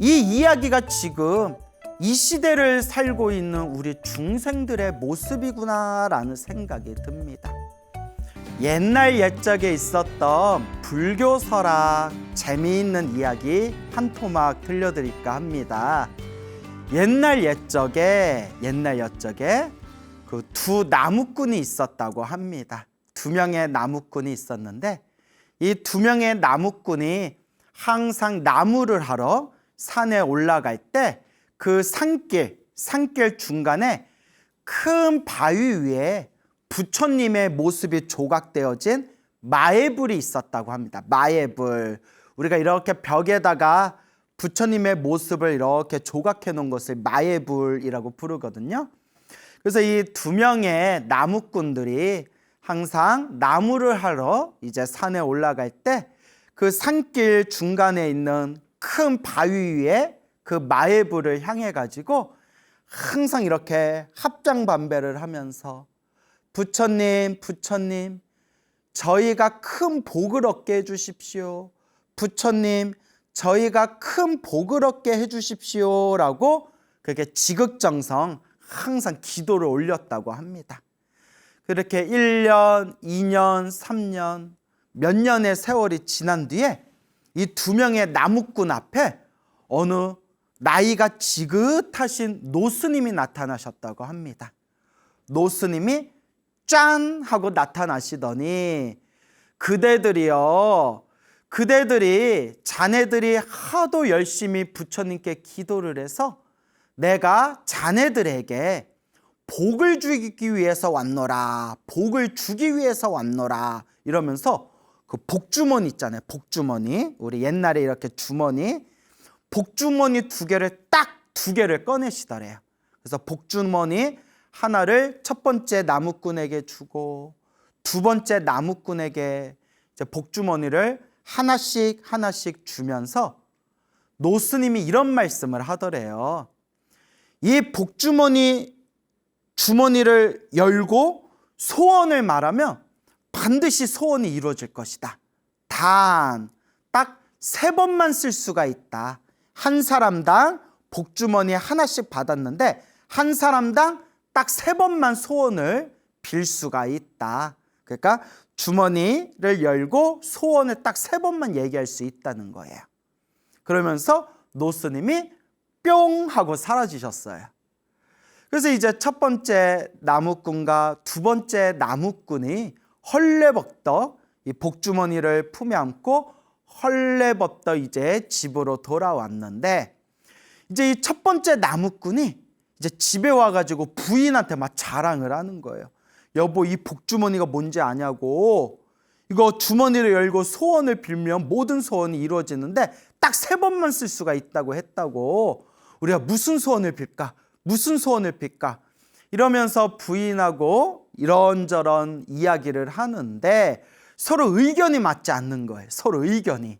이 이야기가 지금 이 시대를 살고 있는 우리 중생들의 모습이구나라는 생각이 듭니다. 옛날 옛적에 있었던 불교 설학 재미있는 이야기 한 토막 들려드릴까 합니다. 옛날 옛적에 그 두 나무꾼이 있었다고 합니다. 두 명의 나무꾼이 있었는데 이 두 명의 나무꾼이 항상 나무를 하러 산에 올라갈 때 그 산길 중간에 큰 바위 위에 부처님의 모습이 조각되어진 마애불이 있었다고 합니다. 마애불. 우리가 이렇게 벽에다가 부처님의 모습을 이렇게 조각해 놓은 것을 마애불이라고 부르거든요. 그래서 이 두 명의 나무꾼들이 항상 나무를 하러 이제 산에 올라갈 때 그 산길 중간에 있는 큰 바위 위에 그 마애불을 향해 가지고 항상 이렇게 합장반배를 하면서 부처님, 저희가 큰 복을 얻게 해주십시오. 부처님, 저희가 큰 복을 얻게 해주십시오. 라고 그렇게 지극정성 항상 기도를 올렸다고 합니다. 그렇게 1년, 2년, 3년, 몇 년의 세월이 지난 뒤에 이 두 명의 나무꾼 앞에 어느 나이가 지긋하신 노스님이 나타나셨다고 합니다. 노스님이 짠 하고 나타나시더니 그대들이 자네들이 하도 열심히 부처님께 기도를 해서 내가 자네들에게 복을 주기 위해서 왔노라, 복을 주기 위해서 왔노라 이러면서 그 복주머니 있잖아요. 복주머니, 우리 옛날에 이렇게 주머니, 복주머니 두 개를 꺼내시더래요. 그래서 복주머니 하나를 첫 번째 나무꾼에게 주고 두 번째 나무꾼에게 이제 복주머니를 하나씩 주면서 노스님이 이런 말씀을 하더래요. 이 주머니를 열고 소원을 말하면 반드시 소원이 이루어질 것이다. 단 딱 3번만 쓸 수가 있다. 한 사람당 복주머니 하나씩 받았는데 한 사람당 딱 3번만 소원을 빌 수가 있다. 그러니까 주머니를 열고 소원을 딱 3번만 얘기할 수 있다는 거예요. 그러면서 노스님이 뿅 하고 사라지셨어요. 그래서 이제 첫 번째 나무꾼과 두 번째 나무꾼이 헐레벌떡 이 복주머니를 품에 안고 헐레벌떡 이제 집으로 돌아왔는데 이제 이 첫 번째 나무꾼이 이제 집에 와가지고 부인한테 막 자랑을 하는 거예요. 여보, 이 복주머니가 뭔지 아냐고. 이거 주머니를 열고 소원을 빌면 모든 소원이 이루어지는데 딱 3번만 쓸 수가 있다고 했다고. 우리가 무슨 소원을 빌까? 이러면서 부인하고 이런저런 이야기를 하는데 서로 의견이 맞지 않는 거예요. 서로 의견이.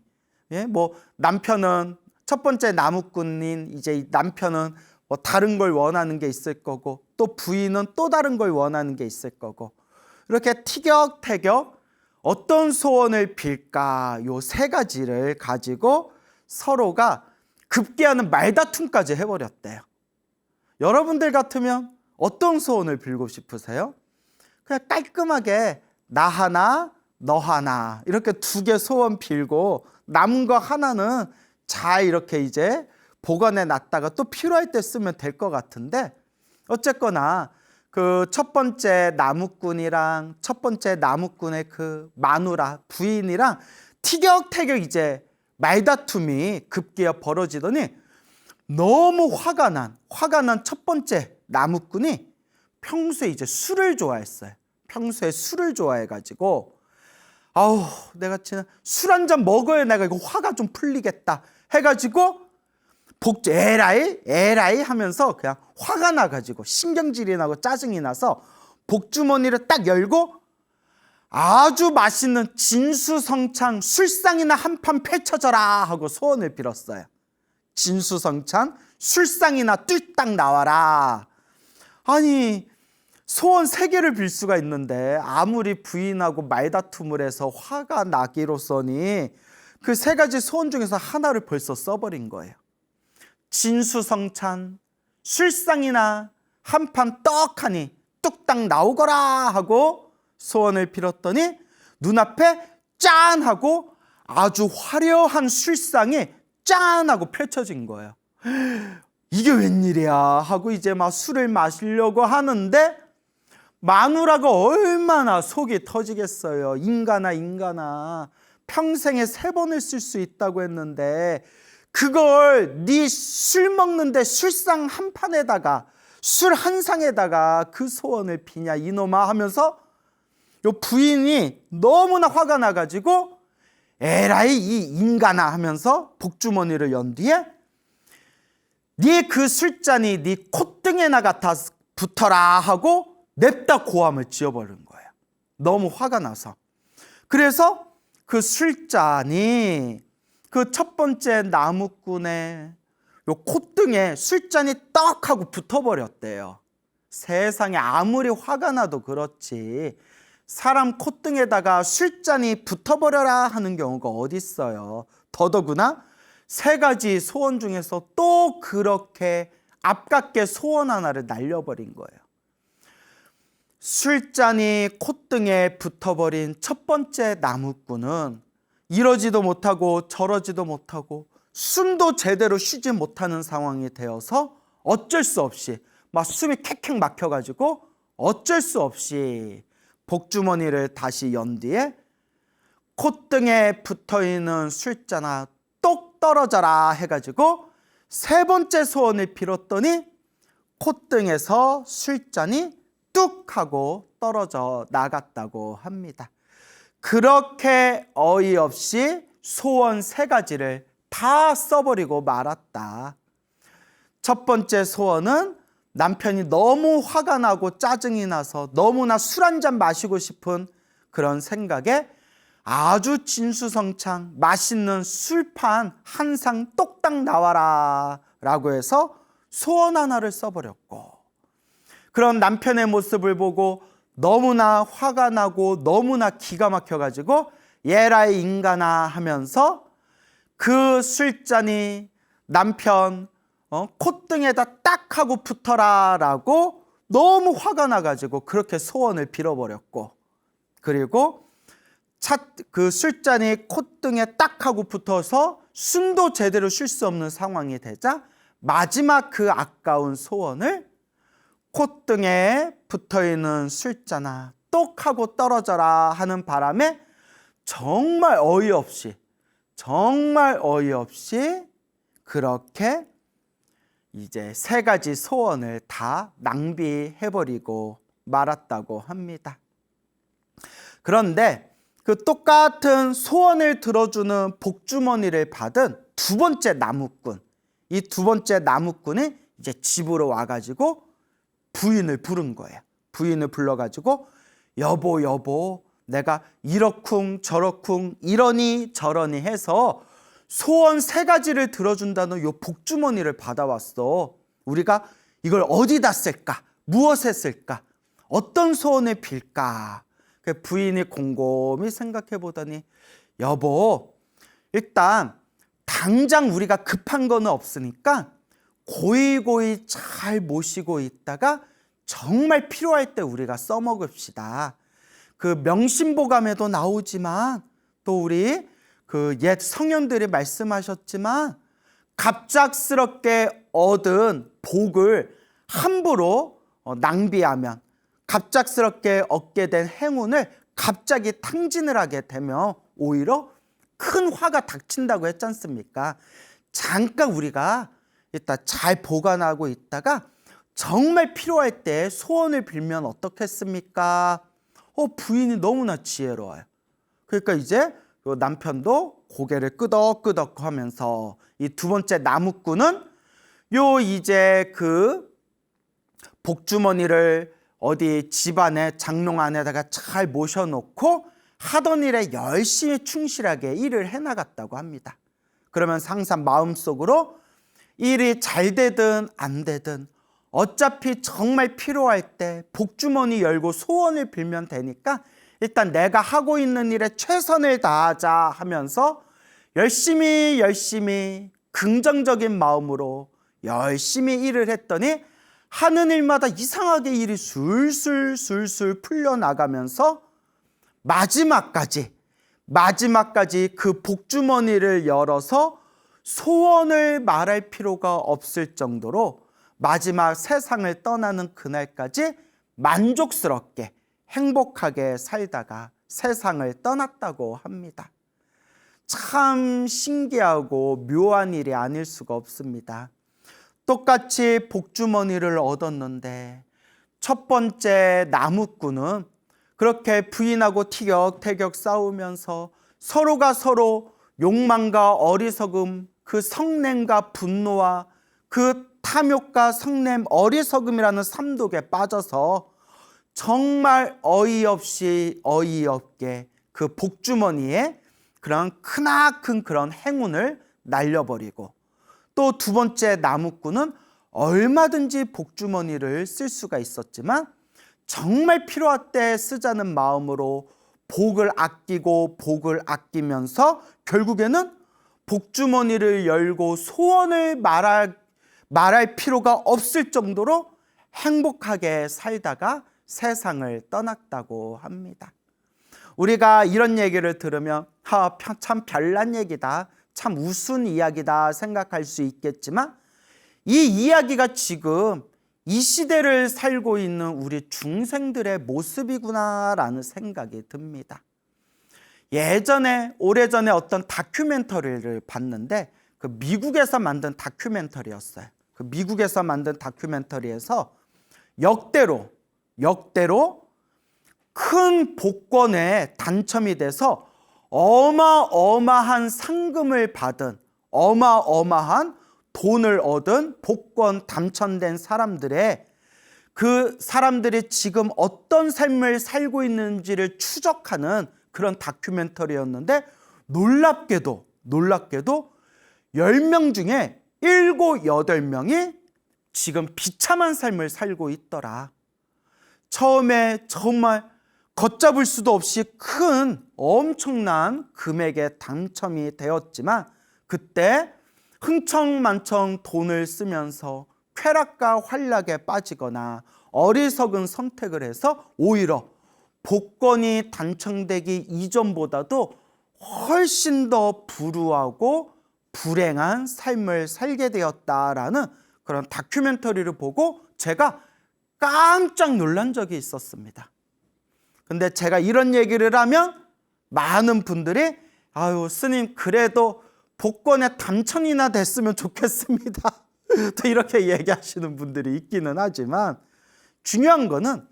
예? 남편은 첫 번째 나무꾼인 이제 남편은 다른 걸 원하는 게 있을 거고 또 부인은 또 다른 걸 원하는 게 있을 거고 이렇게 티격태격 어떤 소원을 빌까 요 3가지를 가지고 서로가 급기야는 말다툼까지 해버렸대요. 여러분들 같으면 어떤 소원을 빌고 싶으세요? 그냥 깔끔하게 나 하나 너 하나 이렇게 2개 소원 빌고 남은 거 하나는 잘 이렇게 이제 보관해 놨다가 또 필요할 때 쓰면 될 것 같은데 어쨌거나 그 첫 번째 나무꾼이랑 첫 번째 나무꾼의 그 마누라 부인이랑 티격태격 이제 말다툼이 급기야 벌어지더니 너무 화가 난 첫 번째 나무꾼이 평소에 이제 술을 좋아했어요. 평소에 술을 좋아해가지고 아우 내가 진짜 술 한 잔 먹어야 내가 이거 화가 좀 풀리겠다 해가지고 에라이 하면서 그냥 화가 나가지고 신경질이 나고 짜증이 나서 복주머니를 딱 열고 아주 맛있는 진수성찬 술상이나 한 판 펼쳐져라 하고 소원을 빌었어요. 진수성찬 술상이나 뚝딱 나와라. 아니 소원 3개를 빌 수가 있는데 아무리 부인하고 말다툼을 해서 화가 나기로서니 그 3가지 소원 중에서 하나를 벌써 써버린 거예요. 진수성찬 술상이나 한판 떡하니 뚝딱 나오거라 하고 소원을 빌었더니 눈앞에 짠 하고 아주 화려한 술상이 짠 하고 펼쳐진 거예요. 이게 웬일이야 하고 이제 막 술을 마시려고 하는데 마누라가 얼마나 속이 터지겠어요. 인간아 평생에 3번을 쓸 수 있다고 했는데 그걸 네 술 먹는데 술상 한 판에다가 술 한 상에다가 그 소원을 비냐 이놈아 하면서 요 부인이 너무나 화가 나가지고 에라이 이 인간아 하면서 복주머니를 연 뒤에 네 그 술잔이 네 콧등에나 갖다 붙어라 하고 냅다 고함을 지어버린 거예요. 너무 화가 나서. 그래서 그 술잔이 그 첫 번째 나무꾼의 요 콧등에 술잔이 떡 하고 붙어버렸대요. 세상에 아무리 화가 나도 그렇지 사람 콧등에다가 술잔이 붙어버려라 하는 경우가 어디 있어요. 더더구나 3가지 소원 중에서 또 그렇게 아깝게 소원 하나를 날려버린 거예요. 술잔이 콧등에 붙어버린 첫 번째 나무꾼은 이러지도 못하고 저러지도 못하고 숨도 제대로 쉬지 못하는 상황이 되어서 어쩔 수 없이 막 숨이 캑캑 막혀가지고 어쩔 수 없이 복주머니를 다시 연 뒤에 콧등에 붙어있는 술잔아 똑 떨어져라 해가지고 3번째 소원을 빌었더니 콧등에서 술잔이 뚝 하고 떨어져 나갔다고 합니다. 그렇게 어이없이 소원 3가지를 다 써버리고 말았다. 첫 번째 소원은 남편이 너무 화가 나고 짜증이 나서 너무나 술 한잔 마시고 싶은 그런 생각에 아주 진수성찬 맛있는 술판 한 상 똑딱 나와라 라고 해서 소원 하나를 써버렸고, 그런 남편의 모습을 보고 너무나 화가 나고 너무나 기가 막혀가지고 예라이 인간아 하면서 그 술잔이 남편 콧등에다 딱 하고 붙어라 라고 너무 화가 나가지고 그렇게 소원을 빌어버렸고, 그리고 그 술잔이 콧등에 딱 하고 붙어서 숨도 제대로 쉴 수 없는 상황이 되자 마지막 그 아까운 소원을 콧등에 붙어있는 술잔아 똑 하고 떨어져라 하는 바람에 정말 어이없이 그렇게 이제 3가지 소원을 다 낭비해버리고 말았다고 합니다. 그런데 그 똑같은 소원을 들어주는 복주머니를 받은 2번째 나무꾼, 이 2번째 나무꾼이 이제 집으로 와가지고 부인을 부른 거예요. 부인을 불러가지고 여보 내가 이러쿵 저러쿵 이러니 저러니 해서 소원 3가지를 들어준다는 요 복주머니를 받아왔어. 우리가 이걸 어디다 쓸까? 무엇에 쓸까? 어떤 소원을 빌까? 부인이 곰곰이 생각해 보더니 여보, 일단 당장 우리가 급한 거는 없으니까 고이고이 잘 모시고 있다가 정말 필요할 때 우리가 써먹읍시다. 그 명심보감에도 나오지만 또 우리 그 옛 성현들이 말씀하셨지만 갑작스럽게 얻은 복을 함부로 낭비하면 갑작스럽게 얻게 된 행운을 갑자기 탕진을 하게 되면 오히려 큰 화가 닥친다고 했지 않습니까? 잠깐 우리가 일단 잘 보관하고 있다가 정말 필요할 때 소원을 빌면 어떻겠습니까? 부인이 너무나 지혜로워요. 그러니까 이제 남편도 고개를 끄덕끄덕 하면서 이 2번째 나무꾼은 이제 그 복주머니를 어디 집안에 장롱 안에다가 잘 모셔놓고 하던 일에 열심히 충실하게 일을 해나갔다고 합니다. 그러면 항상 마음속으로 일이 잘 되든 안 되든 어차피 정말 필요할 때 복주머니 열고 소원을 빌면 되니까 일단 내가 하고 있는 일에 최선을 다하자 하면서 열심히 긍정적인 마음으로 열심히 일을 했더니 하는 일마다 이상하게 일이 술술 풀려나가면서 마지막까지 그 복주머니를 열어서 소원을 말할 필요가 없을 정도로 마지막 세상을 떠나는 그날까지 만족스럽게 행복하게 살다가 세상을 떠났다고 합니다. 참 신기하고 묘한 일이 아닐 수가 없습니다. 똑같이 복주머니를 얻었는데 첫 번째 나무꾼은 그렇게 부인하고 티격태격 싸우면서 서로가 서로 욕망과 어리석음, 그 성냄과 분노와 그 탐욕과 성냄, 어리석음이라는 삼독에 빠져서 정말 어이없게 그 복주머니에 그런 크나큰 그런 행운을 날려버리고, 또 두 번째 나무꾼은 얼마든지 복주머니를 쓸 수가 있었지만 정말 필요할 때 쓰자는 마음으로 복을 아끼면서 결국에는 복주머니를 열고 소원을 말할 필요가 없을 정도로 행복하게 살다가 세상을 떠났다고 합니다. 우리가 이런 얘기를 들으면 참 별난 얘기다, 참 우스운 이야기다 생각할 수 있겠지만, 이 이야기가 지금 이 시대를 살고 있는 우리 중생들의 모습이구나라는 생각이 듭니다. 오래전에 어떤 다큐멘터리를 봤는데, 그 미국에서 만든 다큐멘터리였어요. 그 미국에서 만든 다큐멘터리에서 역대로 큰 복권에 당첨이 돼서 어마어마한 상금을 받은, 어마어마한 돈을 얻은 복권 당첨된 사람들의, 그 사람들이 지금 어떤 삶을 살고 있는지를 추적하는 그런 다큐멘터리였는데, 놀랍게도 10명 중에 7, 8명이 지금 비참한 삶을 살고 있더라. 처음에 정말 걷잡을 수도 없이 큰 엄청난 금액에 당첨이 되었지만, 그때 흥청만청 돈을 쓰면서 쾌락과 환락에 빠지거나 어리석은 선택을 해서 오히려 복권이 당첨되기 이전보다도 훨씬 더 불우하고 불행한 삶을 살게 되었다라는 그런 다큐멘터리를 보고 제가 깜짝 놀란 적이 있었습니다. 근데 제가 이런 얘기를 하면 많은 분들이 아유 스님 그래도 복권에 당첨이나 됐으면 좋겠습니다. 또 이렇게 얘기하시는 분들이 있기는 하지만, 중요한 거는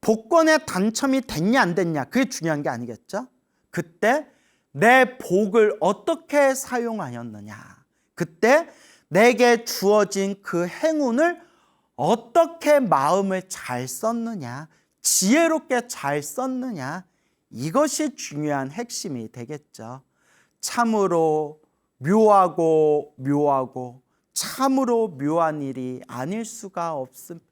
복권에 당첨이 됐냐 안 됐냐 그게 중요한 게 아니겠죠. 그때 내 복을 어떻게 사용하였느냐, 그때 내게 주어진 그 행운을 어떻게 마음을 잘 썼느냐, 지혜롭게 잘 썼느냐, 이것이 중요한 핵심이 되겠죠. 참으로 묘하고 참으로 묘한 일이 아닐 수가 없습니다.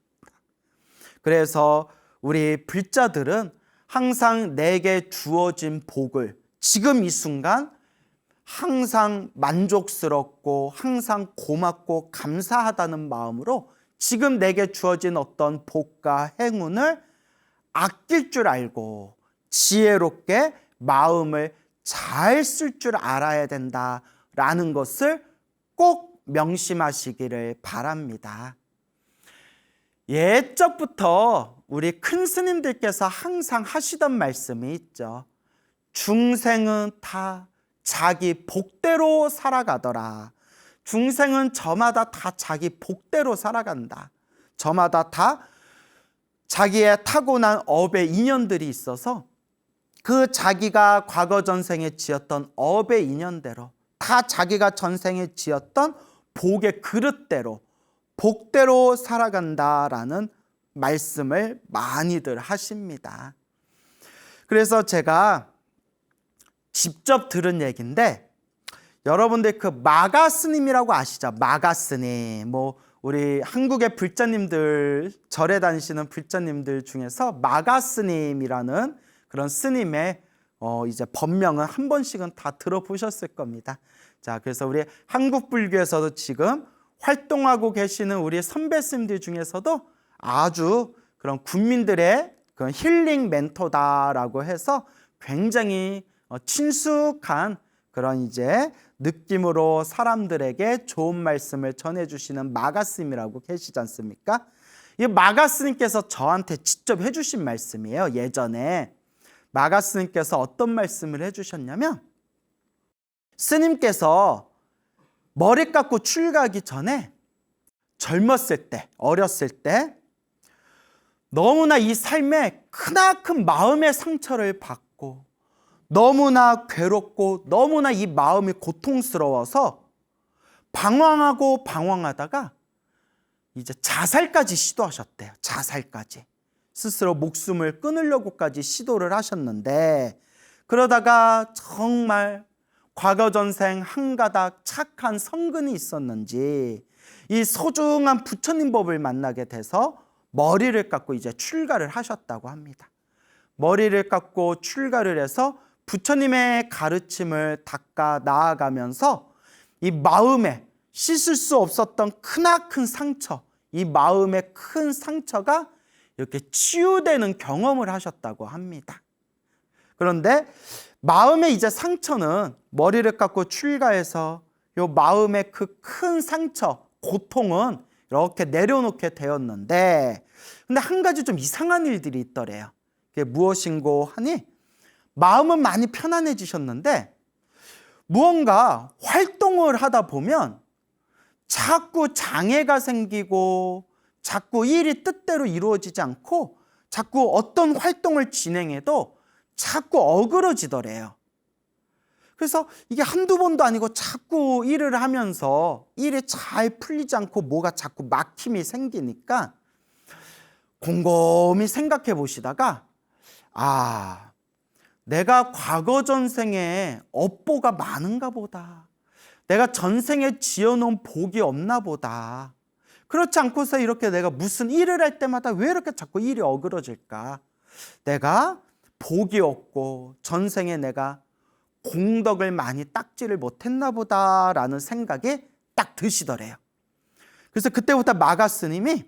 그래서 우리 불자들은 항상 내게 주어진 복을 지금 이 순간 항상 만족스럽고 항상 고맙고 감사하다는 마음으로 지금 내게 주어진 어떤 복과 행운을 아낄 줄 알고 지혜롭게 마음을 잘 쓸 줄 알아야 된다라는 것을 꼭 명심하시기를 바랍니다. 옛적부터 우리 큰 스님들께서 항상 하시던 말씀이 있죠. 중생은 다 자기 복대로 살아가더라. 중생은 저마다 다 자기 복대로 살아간다. 저마다 다 자기의 타고난 업의 인연들이 있어서 그 자기가 과거 전생에 지었던 업의 인연대로, 다 자기가 전생에 지었던 복의 그릇대로, 복대로 살아간다라는 말씀을 많이들 하십니다. 그래서 제가 직접 들은 얘기인데, 여러분들 그 마가 스님이라고 아시죠? 마가 스님. 우리 한국의 불자님들, 절에 다니시는 불자님들 중에서 마가 스님이라는 그런 스님의 이제 법명은 한 번씩은 다 들어보셨을 겁니다. 자, 그래서 우리 한국 불교에서도 지금 활동하고 계시는 우리 선배님들 중에서도 아주 그런 군민들의 그런 힐링 멘토다라고 해서 굉장히 친숙한 그런 이제 느낌으로 사람들에게 좋은 말씀을 전해주시는 마가스님이라고 계시지 않습니까? 이 마가스님께서 저한테 직접 해주신 말씀이에요. 예전에 마가스님께서 어떤 말씀을 해주셨냐면, 스님께서 머리 깎고 출가하기 전에 젊었을 때, 어렸을 때 너무나 이 삶에 크나큰 마음의 상처를 받고 너무나 괴롭고 너무나 이 마음이 고통스러워서 방황하고 방황하다가 이제 자살까지 시도하셨대요. 자살까지. 스스로 목숨을 끊으려고까지 시도를 하셨는데, 그러다가 정말 과거 전생 한 가닥 착한 성근이 있었는지 이 소중한 부처님 법을 만나게 돼서 머리를 깎고 이제 출가를 하셨다고 합니다. 머리를 깎고 출가를 해서 부처님의 가르침을 닦아 나아가면서 이 마음에 씻을 수 없었던 크나큰 상처, 이 마음의 큰 상처가 이렇게 치유되는 경험을 하셨다고 합니다. 그런데 마음의 이제 상처는 머리를 깎고 출가해서 이 마음의 그 큰 상처, 고통은 이렇게 내려놓게 되었는데, 근데 한 가지 좀 이상한 일들이 있더래요. 그게 무엇인고 하니, 마음은 많이 편안해지셨는데 무언가 활동을 하다 보면 자꾸 장애가 생기고 자꾸 일이 뜻대로 이루어지지 않고 자꾸 어떤 활동을 진행해도 자꾸 어그러지더래요. 그래서 이게 한두 번도 아니고 자꾸 일을 하면서 일이 잘 풀리지 않고 뭐가 자꾸 막힘이 생기니까 곰곰이 생각해 보시다가, 내가 과거 전생에 업보가 많은가 보다. 내가 전생에 지어놓은 복이 없나 보다. 그렇지 않고서 이렇게 내가 무슨 일을 할 때마다 왜 이렇게 자꾸 일이 어그러질까? 내가 복이 없고 전생에 내가 공덕을 많이 닦지를 못했나 보다라는 생각이 딱 드시더래요. 그래서 그때부터 마가 스님이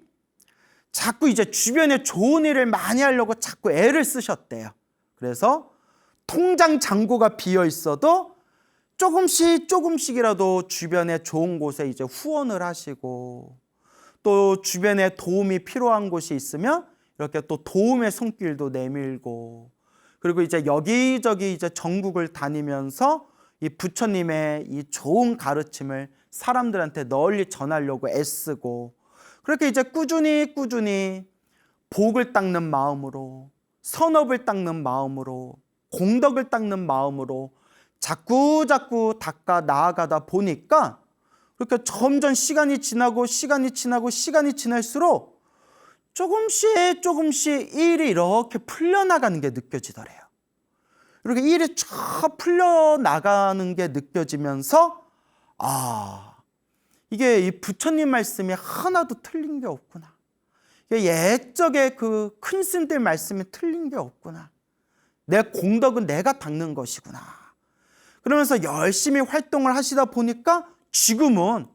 자꾸 이제 주변에 좋은 일을 많이 하려고 자꾸 애를 쓰셨대요. 그래서 통장 잔고가 비어 있어도 조금씩이라도 주변에 좋은 곳에 이제 후원을 하시고, 또 주변에 도움이 필요한 곳이 있으면 이렇게 또 도움의 손길도 내밀고, 그리고 이제 여기저기 이제 전국을 다니면서 이 부처님의 이 좋은 가르침을 사람들한테 널리 전하려고 애쓰고, 그렇게 이제 꾸준히 복을 닦는 마음으로, 선업을 닦는 마음으로, 공덕을 닦는 마음으로 자꾸 닦아 나아가다 보니까 그렇게 점점 시간이 지날수록 조금씩 일이 이렇게 풀려나가는 게 느껴지더래요. 이렇게 일이 쫙 풀려나가는 게 느껴지면서, 이게 이 부처님 말씀이 하나도 틀린 게 없구나. 옛적에 그 큰 스님들 말씀이 틀린 게 없구나. 내 공덕은 내가 닦는 것이구나. 그러면서 열심히 활동을 하시다 보니까 지금은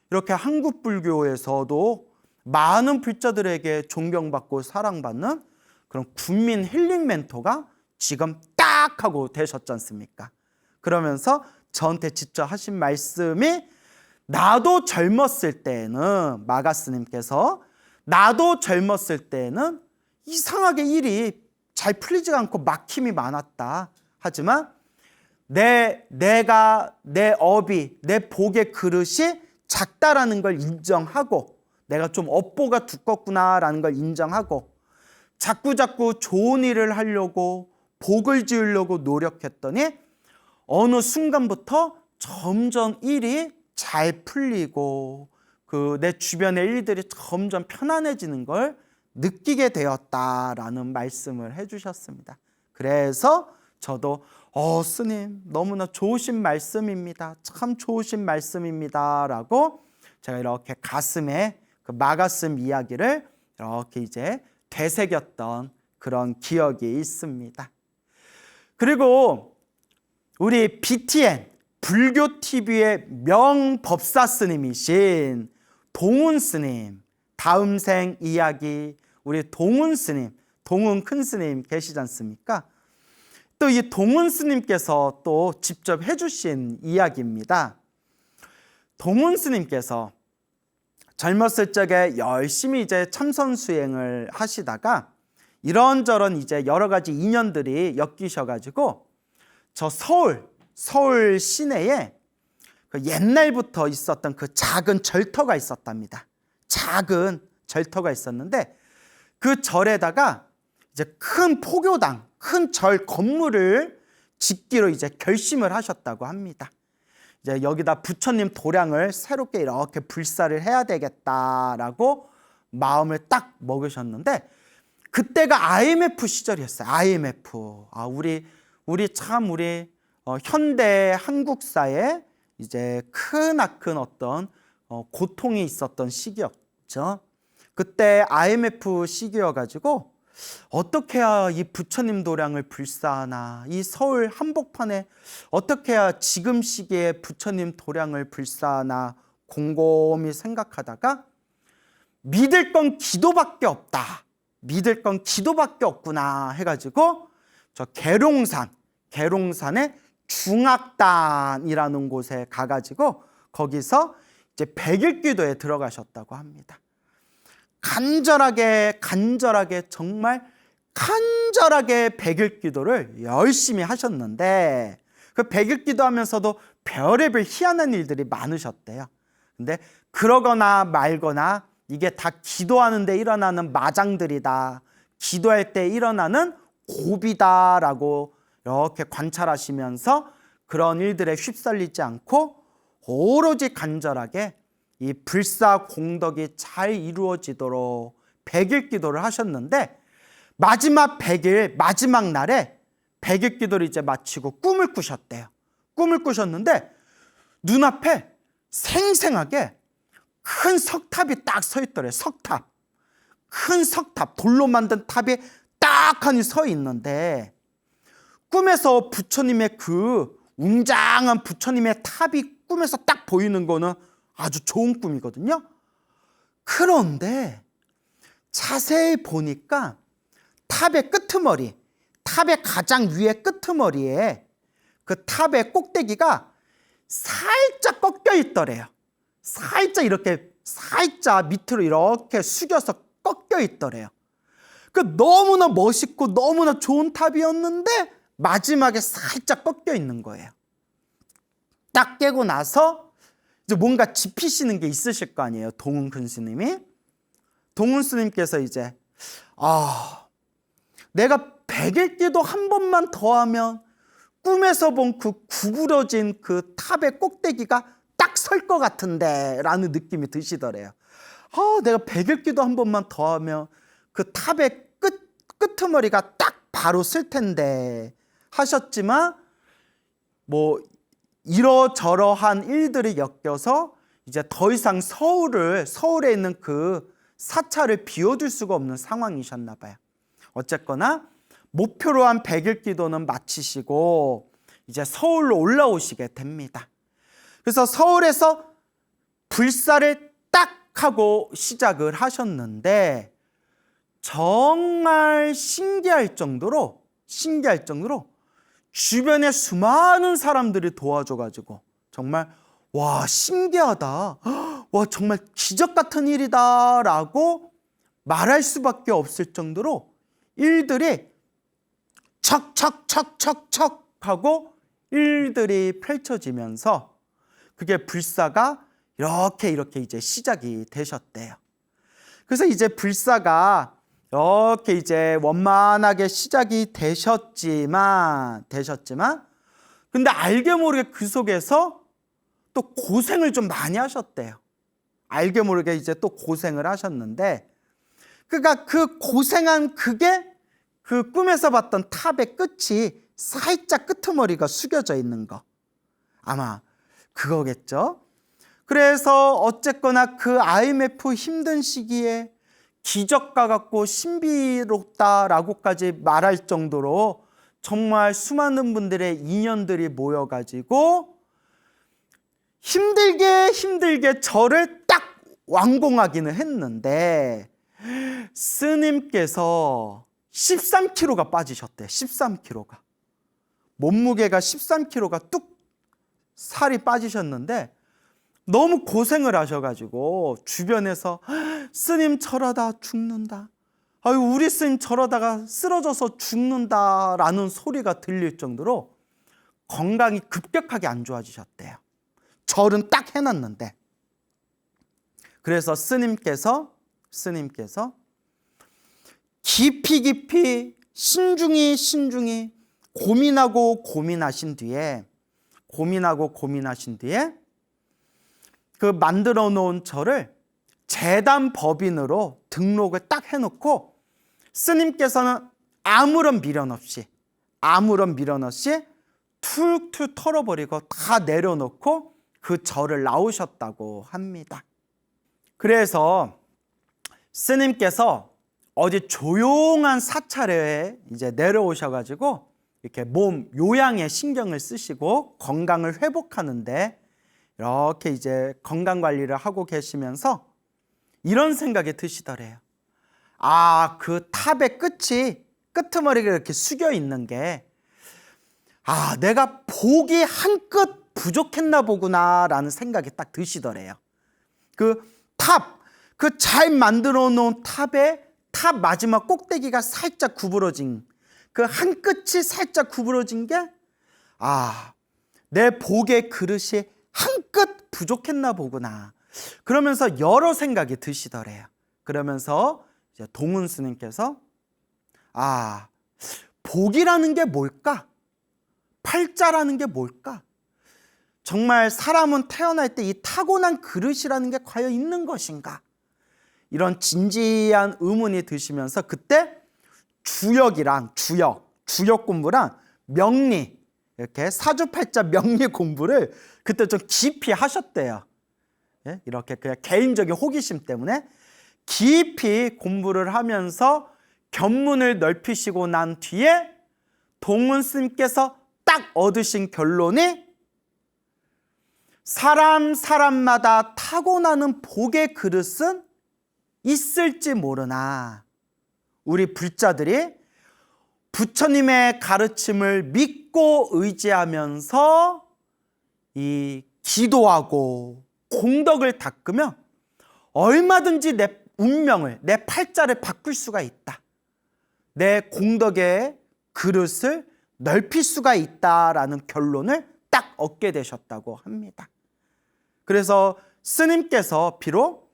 이렇게 한국 불교에서도 많은 불자들에게 존경받고 사랑받는 그런 국민 힐링 멘토가 지금 딱 하고 되셨지 않습니까? 그러면서 저한테 직접 하신 말씀이, 나도 젊었을 때는, 마가스님께서 나도 젊었을 때는 이상하게 일이 잘 풀리지 않고 막힘이 많았다. 하지만 내 업이, 내 복의 그릇이 작다라는 걸 인정하고, 내가 좀 업보가 두껍구나라는 걸 인정하고 자꾸 좋은 일을 하려고 복을 지으려고 노력했더니 어느 순간부터 점점 일이 잘 풀리고 내 주변의 일들이 점점 편안해지는 걸 느끼게 되었다라는 말씀을 해주셨습니다. 그래서 저도 스님 너무나 좋으신 말씀입니다. 참 좋으신 말씀입니다. 라고 제가 이렇게 가슴에 그 마가슴 이야기를 이렇게 이제 되새겼던 그런 기억이 있습니다. 그리고 우리 BTN 불교 TV의 명법사 스님이신 동훈 스님, 다음 생 이야기, 우리 동훈 스님, 동훈 큰 스님 계시지 않습니까? 또 이 동훈 스님께서 또 직접 해주신 이야기입니다. 동훈 스님께서 젊었을 적에 열심히 이제 참선 수행을 하시다가 이런저런 이제 여러 가지 인연들이 엮이셔가지고 저 서울 시내에 그 옛날부터 있었던 그 작은 절터가 있었답니다. 작은 절터가 있었는데 그 절에다가 이제 큰 포교당, 큰 절 건물을 짓기로 이제 결심을 하셨다고 합니다. 이제 여기다 부처님 도량을 새롭게 이렇게 불사를 해야 되겠다라고 마음을 딱 먹으셨는데 그때가 IMF 시절이었어요. IMF. 우리 현대 한국사에 이제 크나큰 어떤 고통이 있었던 시기였죠. 그때 IMF 시기여가지고 어떻게 해야 이 부처님 도량을 불사하나, 이 서울 한복판에 어떻게 해야 지금 시기에 부처님 도량을 불사하나 곰곰이 생각하다가 믿을 건 기도밖에 없다. 믿을 건 기도밖에 없구나 해가지고 저 계룡산의 중악단이라는 곳에 가가지고 거기서 이제 백일기도에 들어가셨다고 합니다. 간절하게 정말 간절하게 백일기도를 열심히 하셨는데 그 백일기도 하면서도 별의별 희한한 일들이 많으셨대요. 근데 그러거나 말거나 이게 다 기도하는데 일어나는 마장들이다, 기도할 때 일어나는 고비다라고 이렇게 관찰하시면서 그런 일들에 휩쓸리지 않고 오로지 간절하게 이 불사 공덕이 잘 이루어지도록 백일 기도를 하셨는데 마지막 100일 마지막 날에 백일 기도를 이제 마치고 꿈을 꾸셨대요. 꿈을 꾸셨는데 눈앞에 생생하게 큰 석탑이 딱 서 있더래요. 석탑. 큰 석탑, 돌로 만든 탑이 딱 하니 서 있는데 꿈에서 부처님의 그 웅장한 부처님의 탑이 꿈에서 딱 보이는 거는 아주 좋은 꿈이거든요. 그런데 자세히 보니까 탑의 끄트머리, 탑의 가장 위에 끄트머리에 그 탑의 꼭대기가 살짝 꺾여 있더래요. 살짝 밑으로 이렇게 숙여서 꺾여 있더래요. 그 너무나 멋있고 너무나 좋은 탑이었는데 마지막에 살짝 꺾여 있는 거예요. 딱 깨고 나서 이제 뭔가 짚히시는 게 있으실 거 아니에요. 동훈 큰 스님이. 동훈 스님께서 이제 내가 백일기도 한 번만 더 하면 꿈에서 본 그 구부러진 그 탑의 꼭대기가 딱 설 것 같은데 라는 느낌이 드시더래요. 내가 백일기도 한 번만 더 하면 그 탑의 끄트머리가 딱 바로 쓸 텐데 하셨지만 뭐 이러저러한 일들이 엮여서 이제 더 이상 서울에 있는 그 사찰을 비워둘 수가 없는 상황이셨나 봐요. 어쨌거나 목표로 한 백일기도는 마치시고 이제 서울로 올라오시게 됩니다. 그래서 서울에서 불사를 딱 하고 시작을 하셨는데 정말 신기할 정도로 주변에 수많은 사람들이 도와줘가지고 정말 와 신기하다, 와 정말 기적 같은 일이다 라고 말할 수밖에 없을 정도로 일들이 척척척척척 하고 일들이 펼쳐지면서 그게 불사가 이렇게 이제 시작이 되셨대요. 그래서 이제 불사가 이렇게 이제 원만하게 시작이 되셨지만 근데 알게 모르게 그 속에서 또 고생을 좀 많이 하셨대요. 알게 모르게 이제 또 고생을 하셨는데 그러니까 그 고생한 그게 그 꿈에서 봤던 탑의 끝이 살짝 끄트머리가 숙여져 있는 거 아마 그거겠죠. 그래서 어쨌거나 그 IMF 힘든 시기에 기적과 같고 신비롭다라고까지 말할 정도로 정말 수많은 분들의 인연들이 모여가지고 힘들게 저를 딱 완공하기는 했는데 스님께서 13kg가 빠지셨대. 13kg가. 몸무게가 13kg가 뚝 살이 빠지셨는데 너무 고생을 하셔가지고 주변에서 스님 저러다 죽는다. 아유, 우리 스님 저러다가 쓰러져서 죽는다라는 소리가 들릴 정도로 건강이 급격하게 안 좋아지셨대요. 절은 딱 해놨는데. 그래서 스님께서 깊이 신중히 고민하신 뒤에 그 만들어 놓은 절을 재단 법인으로 등록을 딱 해놓고 스님께서는 아무런 미련 없이 툴툴 털어버리고 다 내려놓고 그 절을 나오셨다고 합니다. 그래서 스님께서 어디 조용한 사찰에 이제 내려오셔가지고 이렇게 몸 요양에 신경을 쓰시고 건강을 회복하는데 이렇게 이제 건강 관리를 하고 계시면서 이런 생각이 드시더래요. 아, 그 탑의 끄트머리가 이렇게 숙여 있는 게, 아, 내가 복이 한 끗 부족했나 보구나 라는 생각이 딱 드시더래요. 그 잘 만들어 놓은 탑 마지막 꼭대기가 살짝 구부러진, 그 한 끝이 살짝 구부러진 게, 아, 내 복의 그릇이 한 끗 부족했나 보구나. 그러면서 여러 생각이 드시더래요. 그러면서 이제 동은 스님께서, 아, 복이라는 게 뭘까? 팔자라는 게 뭘까? 정말 사람은 태어날 때 이 타고난 그릇이라는 게 과연 있는 것인가? 이런 진지한 의문이 드시면서 그때 주역 공부랑 명리, 이렇게 사주팔자 명리 공부를 그때 좀 깊이 하셨대요. 예? 이렇게 그냥 개인적인 호기심 때문에 깊이 공부를 하면서 견문을 넓히시고 난 뒤에 동은 스님께서 딱 얻으신 결론이 사람마다 타고나는 복의 그릇은 있을지 모르나 우리 불자들이 부처님의 가르침을 믿고 의지하면서 이 기도하고 공덕을 닦으면 얼마든지 내 운명을, 내 팔자를 바꿀 수가 있다. 내 공덕의 그릇을 넓힐 수가 있다라는 결론을 딱 얻게 되셨다고 합니다. 그래서 스님께서 비록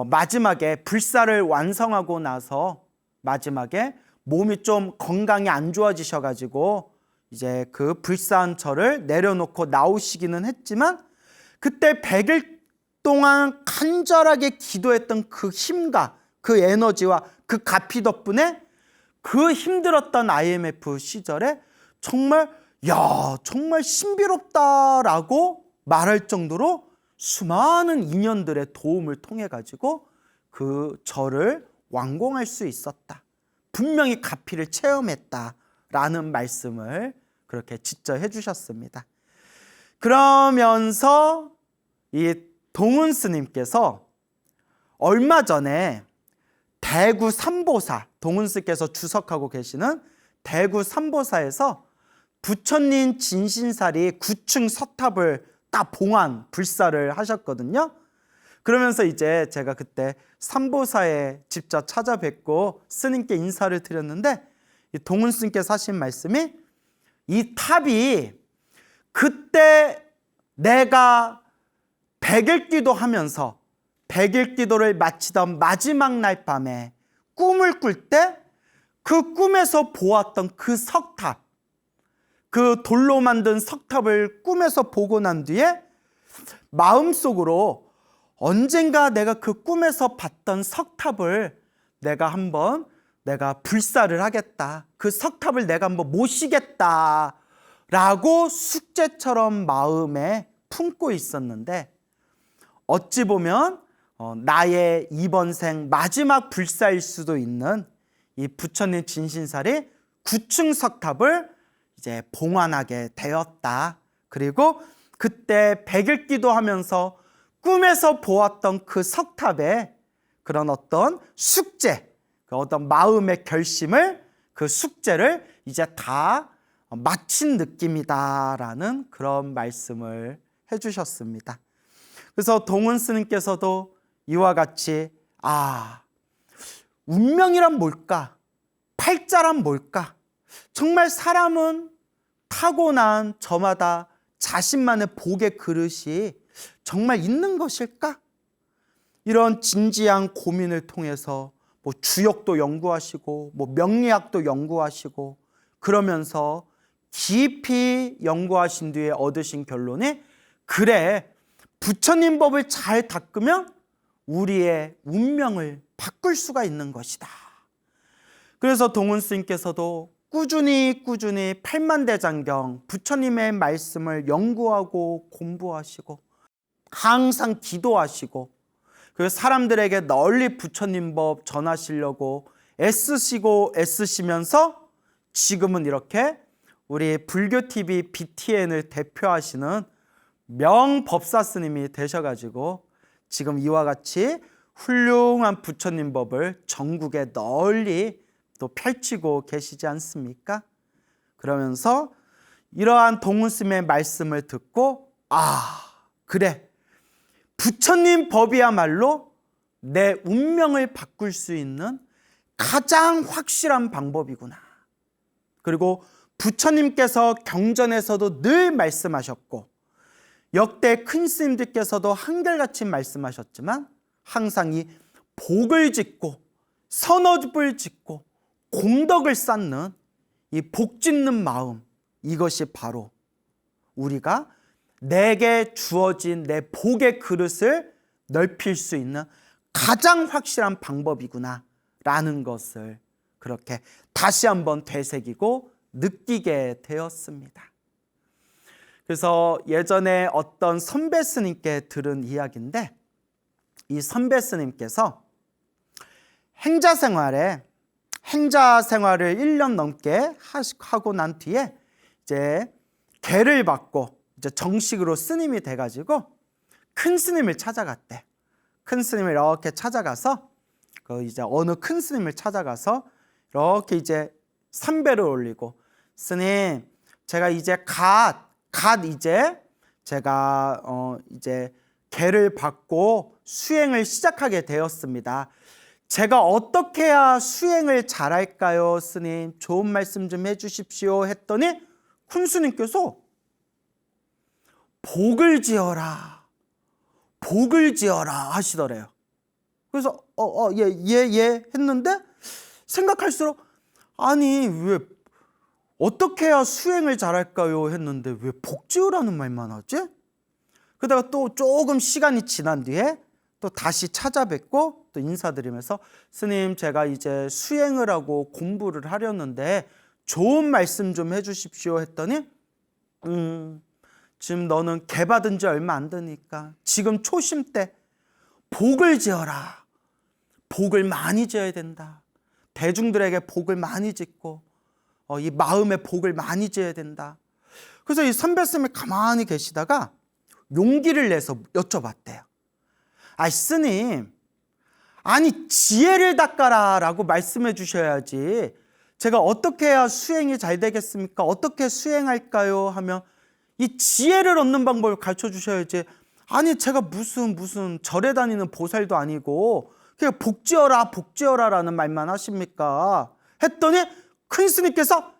마지막에 불사를 완성하고 나서 마지막에 몸이 좀 건강이 안 좋아지셔가지고 이제 그 불사한 절을 내려놓고 나오시기는 했지만 그때 100일 동안 간절하게 기도했던 그 힘과 그 에너지와 그 가피 덕분에 그 힘들었던 IMF 시절에 정말 신비롭다라고 말할 정도로 수많은 인연들의 도움을 통해 가지고 그 절을 완공할 수 있었다. 분명히 가피를 체험했다라는 말씀을 그렇게 직접 해주셨습니다. 그러면서 이 동은 스님께서 얼마 전에 대구 삼보사, 동은 스님께서 주석하고 계시는 대구 삼보사에서 부처님 진신살이 9층 서탑을 딱 봉한 불사를 하셨거든요. 그러면서 이제 제가 그때 삼보사에 직접 찾아뵙고 스님께 인사를 드렸는데 이 동은 스님께서 하신 말씀이 이 탑이 그때 내가 100일 기도하면서 100일 기도를 마치던 마지막 날 밤에 꿈을 꿀 때 그 꿈에서 보았던 그 석탑, 그 돌로 만든 석탑을 꿈에서 보고 난 뒤에 마음속으로 언젠가 내가 그 꿈에서 봤던 석탑을 내가 불사를 하겠다. 그 석탑을 내가 한번 모시겠다. 라고 숙제처럼 마음에 품고 있었는데 어찌 보면 나의 이번 생 마지막 불사일 수도 있는 이 부처님 진신살이 9층 석탑을 이제 봉환하게 되었다. 그리고 그때 100일 기도하면서 꿈에서 보았던 그 석탑에 그런 어떤 숙제, 그 어떤 마음의 결심을, 그 숙제를 이제 다 마친 느낌이다라는 그런 말씀을 해주셨습니다. 그래서 동은 스님께서도 이와 같이 운명이란 뭘까? 팔자란 뭘까? 정말 사람은 타고난 저마다 자신만의 복의 그릇이 정말 있는 것일까? 이런 진지한 고민을 통해서 뭐 주역도 연구하시고 뭐 명리학도 연구하시고 그러면서 깊이 연구하신 뒤에 얻으신 결론이 그래, 부처님 법을 잘 닦으면 우리의 운명을 바꿀 수가 있는 것이다. 그래서 동은 스님께서도 꾸준히 팔만대장경 부처님의 말씀을 연구하고 공부하시고 항상 기도하시고 그 사람들에게 널리 부처님 법 전하시려고 애쓰시면서 지금은 이렇게 우리 불교TV BTN을 대표하시는 명법사 스님이 되셔가지고 지금 이와 같이 훌륭한 부처님 법을 전국에 널리 또 펼치고 계시지 않습니까? 그러면서 이러한 동은 스님의 말씀을 듣고 그래, 부처님 법이야말로 내 운명을 바꿀 수 있는 가장 확실한 방법이구나. 그리고 부처님께서 경전에서도 늘 말씀하셨고 역대 큰 스님들께서도 한결같이 말씀하셨지만 항상 이 복을 짓고 선업을 짓고 공덕을 쌓는 이 복 짓는 마음, 이것이 바로 우리가 내게 주어진 내 복의 그릇을 넓힐 수 있는 가장 확실한 방법이구나 라는 것을 그렇게 다시 한번 되새기고 느끼게 되었습니다. 그래서 예전에 어떤 선배 스님께 들은 이야기인데 이 선배 스님께서 행자 생활을 1년 넘게 하고 난 뒤에 이제 계를 받고 이제 정식으로 스님이 돼가지고 큰 스님을 찾아갔대. 큰 스님을 이렇게 찾아가서 이제 어느 큰 스님을 찾아가서 이렇게 이제 삼배를 올리고 스님, 제가 이제 이제 제가 이제 계를 받고 수행을 시작하게 되었습니다. 제가 어떻게 해야 수행을 잘할까요? 스님, 좋은 말씀 좀 해주십시오 했더니 큰 스님께서 복을 지어라 하시더래요. 그래서 예 했는데 생각할수록 아니 왜 어떻게 해야 수행을 잘할까요? 했는데 왜 복 지으라는 말만 하지? 그러다가 또 조금 시간이 지난 뒤에 또 다시 찾아뵙고 또 인사드리면서 스님, 제가 이제 수행을 하고 공부를 하려는데 좋은 말씀 좀 해주십시오 했더니 지금 너는 개 받은 지 얼마 안 되니까 지금 초심 때 복을 지어라. 복을 많이 지어야 된다. 대중들에게 복을 많이 짓고 이 마음의 복을 많이 지어야 된다. 그래서 이 선배 스님이 가만히 계시다가 용기를 내서 여쭤봤대요. 스님, 아니 지혜를 닦아라 라고 말씀해 주셔야지 제가 어떻게 해야 수행이 잘 되겠습니까? 어떻게 수행할까요? 하면 이 지혜를 얻는 방법을 가르쳐 주셔야지. 아니 제가 무슨 절에 다니는 보살도 아니고 그냥 복 지어라 라는 말만 하십니까? 했더니 큰 스님께서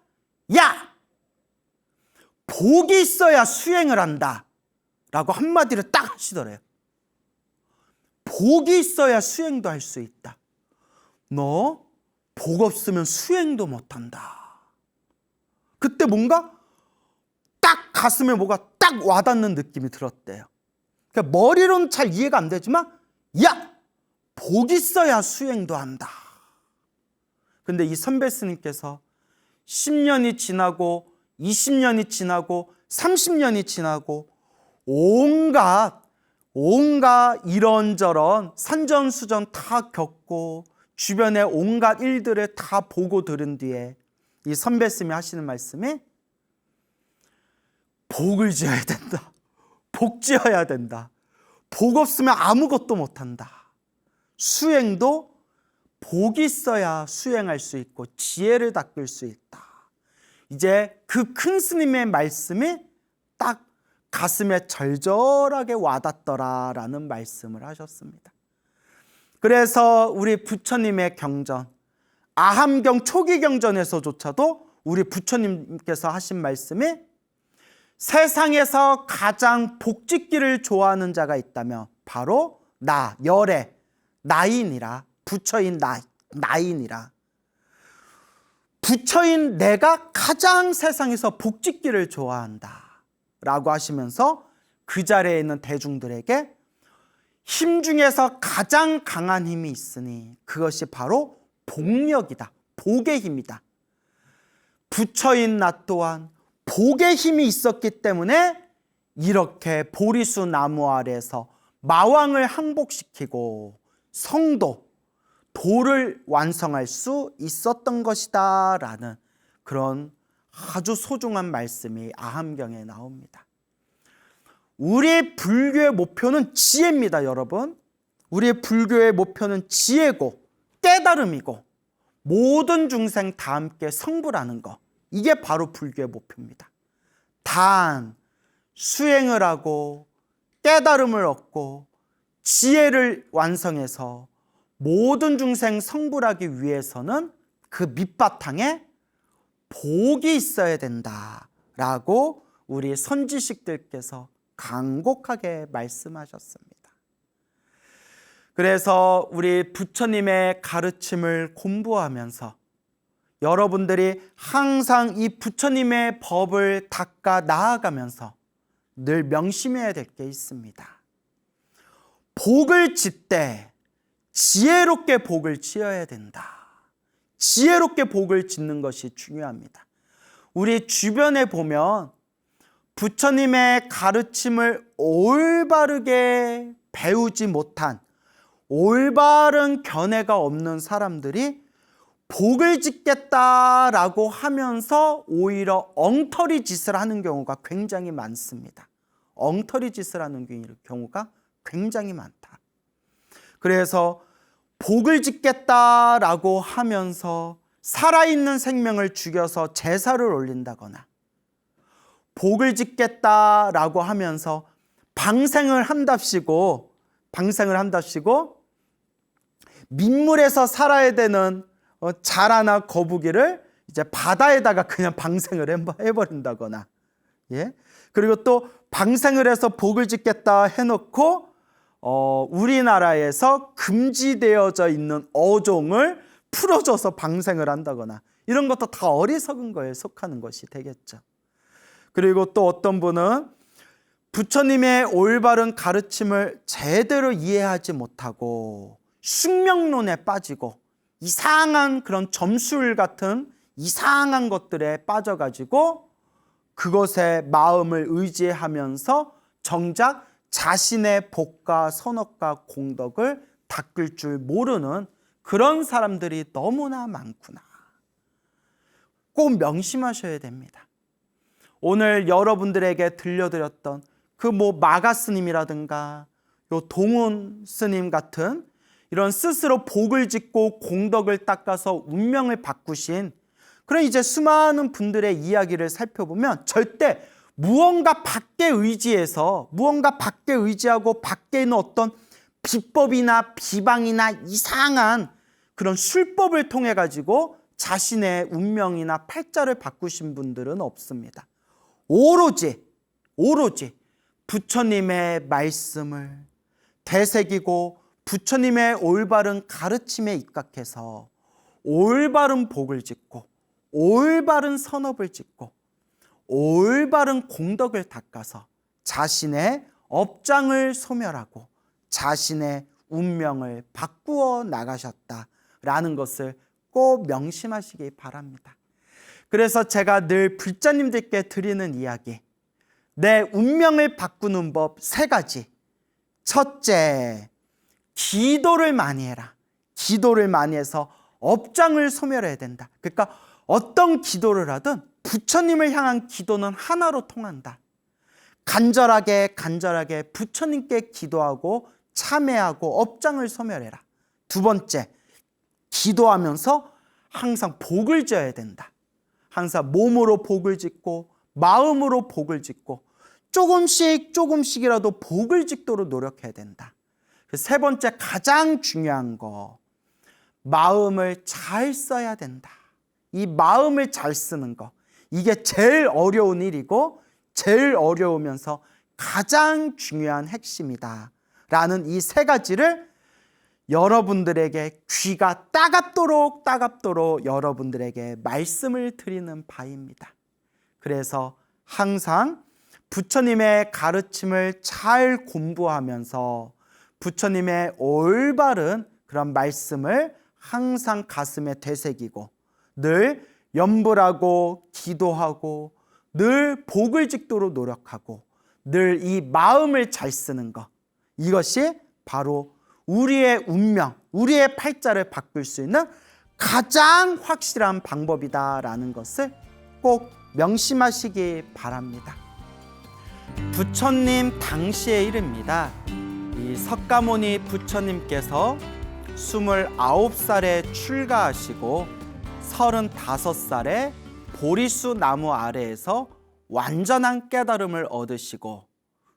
야! 복이 있어야 수행을 한다 라고 한마디를 딱 하시더래요. 복이 있어야 수행도 할 수 있다. 너 복 없으면 수행도 못한다. 그때 뭔가 딱 가슴에 뭐가 딱 와닿는 느낌이 들었대요. 그러니까 머리로는 잘 이해가 안 되지만 야! 복 있어야 수행도 한다. 근데 이 선배 스님께서 10년이 지나고 20년이 지나고 30년이 지나고 온갖 이런저런 산전수전 다 겪고 주변의 온갖 일들을 다 보고 들은 뒤에 이 선배 스님이 하시는 말씀이 복을 지어야 된다. 복 지어야 된다. 복 없으면 아무것도 못한다. 수행도 복이 있어야 수행할 수 있고 지혜를 닦을 수 있다. 이제 그 큰 스님의 말씀이 딱 가슴에 절절하게 와닿더라라는 말씀을 하셨습니다. 그래서 우리 부처님의 경전, 아함경 초기 경전에서조차도 우리 부처님께서 하신 말씀이 세상에서 가장 복짓기를 좋아하는 자가 있다면 바로 나, 열애, 나인이라, 부처인 나인이라. 부처인 내가 가장 세상에서 복짓기를 좋아한다 라고 하시면서 그 자리에 있는 대중들에게 힘 중에서 가장 강한 힘이 있으니 그것이 바로 복력이다. 복의 힘이다. 부처인 나 또한 복의 힘이 있었기 때문에 이렇게 보리수 나무 아래에서 마왕을 항복시키고 성도, 도를 완성할 수 있었던 것이다 라는 그런 아주 소중한 말씀이 아함경에 나옵니다. 우리 불교의 목표는 지혜입니다, 여러분. 우리의 불교의 목표는 지혜고 깨달음이고 모든 중생 다 함께 성불하는 것, 이게 바로 불교의 목표입니다. 단 수행을 하고 깨달음을 얻고 지혜를 완성해서 모든 중생 성불하기 위해서는 그 밑바탕에 복이 있어야 된다라고 우리 선지식들께서 간곡하게 말씀하셨습니다. 그래서 우리 부처님의 가르침을 공부하면서 여러분들이 항상 이 부처님의 법을 닦아 나아가면서 늘 명심해야 될 게 있습니다. 복을 짓되 지혜롭게 복을 지어야 된다. 지혜롭게 복을 짓는 것이 중요합니다. 우리 주변에 보면 부처님의 가르침을 올바르게 배우지 못한 올바른 견해가 없는 사람들이 복을 짓겠다라고 하면서 오히려 엉터리 짓을 하는 경우가 굉장히 많습니다. 엉터리 짓을 하는 경우가 굉장히 많다. 그래서 복을 짓겠다라고 하면서 살아있는 생명을 죽여서 제사를 올린다거나 복을 짓겠다라고 하면서 방생을 한답시고 민물에서 살아야 되는 자라나 거북이를 이제 바다에다가 그냥 방생을 해버린다거나, 예? 그리고 또 방생을 해서 복을 짓겠다 해놓고 우리나라에서 금지되어져 있는 어종을 풀어줘서 방생을 한다거나, 이런 것도 다 어리석은 거에 속하는 것이 되겠죠. 그리고 또 어떤 분은 부처님의 올바른 가르침을 제대로 이해하지 못하고 숙명론에 빠지고 이상한 그런 점술 같은 이상한 것들에 빠져가지고 그것에 마음을 의지하면서 정작 자신의 복과 선업과 공덕을 닦을 줄 모르는 그런 사람들이 너무나 많구나. 꼭 명심하셔야 됩니다. 오늘 여러분들에게 들려드렸던 그 마가 스님이라든가 요 동훈 스님 같은 이런 스스로 복을 짓고 공덕을 닦아서 운명을 바꾸신 그런 이제 수많은 분들의 이야기를 살펴보면 절대 무언가 밖에 의지하고 밖에 있는 어떤 비법이나 비방이나 이상한 그런 술법을 통해 가지고 자신의 운명이나 팔자를 바꾸신 분들은 없습니다. 오로지 부처님의 말씀을 되새기고 부처님의 올바른 가르침에 입각해서 올바른 복을 짓고 올바른 선업을 짓고 올바른 공덕을 닦아서 자신의 업장을 소멸하고 자신의 운명을 바꾸어 나가셨다라는 것을 꼭 명심하시기 바랍니다. 그래서 제가 늘 불자님들께 드리는 이야기, 내 운명을 바꾸는 법 3가지. 첫째, 기도를 많이 해라. 기도를 많이 해서 업장을 소멸해야 된다. 그러니까 어떤 기도를 하든 부처님을 향한 기도는 하나로 통한다. 간절하게 부처님께 기도하고 참회하고 업장을 소멸해라. 두 번째, 기도하면서 항상 복을 지어야 된다. 항상 몸으로 복을 짓고 마음으로 복을 짓고 조금씩이라도 복을 짓도록 노력해야 된다. 세 번째, 가장 중요한 거, 마음을 잘 써야 된다. 이 마음을 잘 쓰는 거, 이게 제일 어려운 일이고 제일 어려우면서 가장 중요한 핵심이다 라는 이 세 가지를 여러분들에게 귀가 따갑도록 여러분들에게 말씀을 드리는 바입니다. 그래서 항상 부처님의 가르침을 잘 공부하면서 부처님의 올바른 그런 말씀을 항상 가슴에 되새기고 늘 염불하고 기도하고 늘 복을 짓도록 노력하고 늘 이 마음을 잘 쓰는 것, 이것이 바로 우리의 운명, 우리의 팔자를 바꿀 수 있는 가장 확실한 방법이다라는 것을 꼭 명심하시기 바랍니다. 부처님 당시의 일입니다. 이 석가모니 부처님께서 29살에 출가하시고 35살에 보리수 나무 아래에서 완전한 깨달음을 얻으시고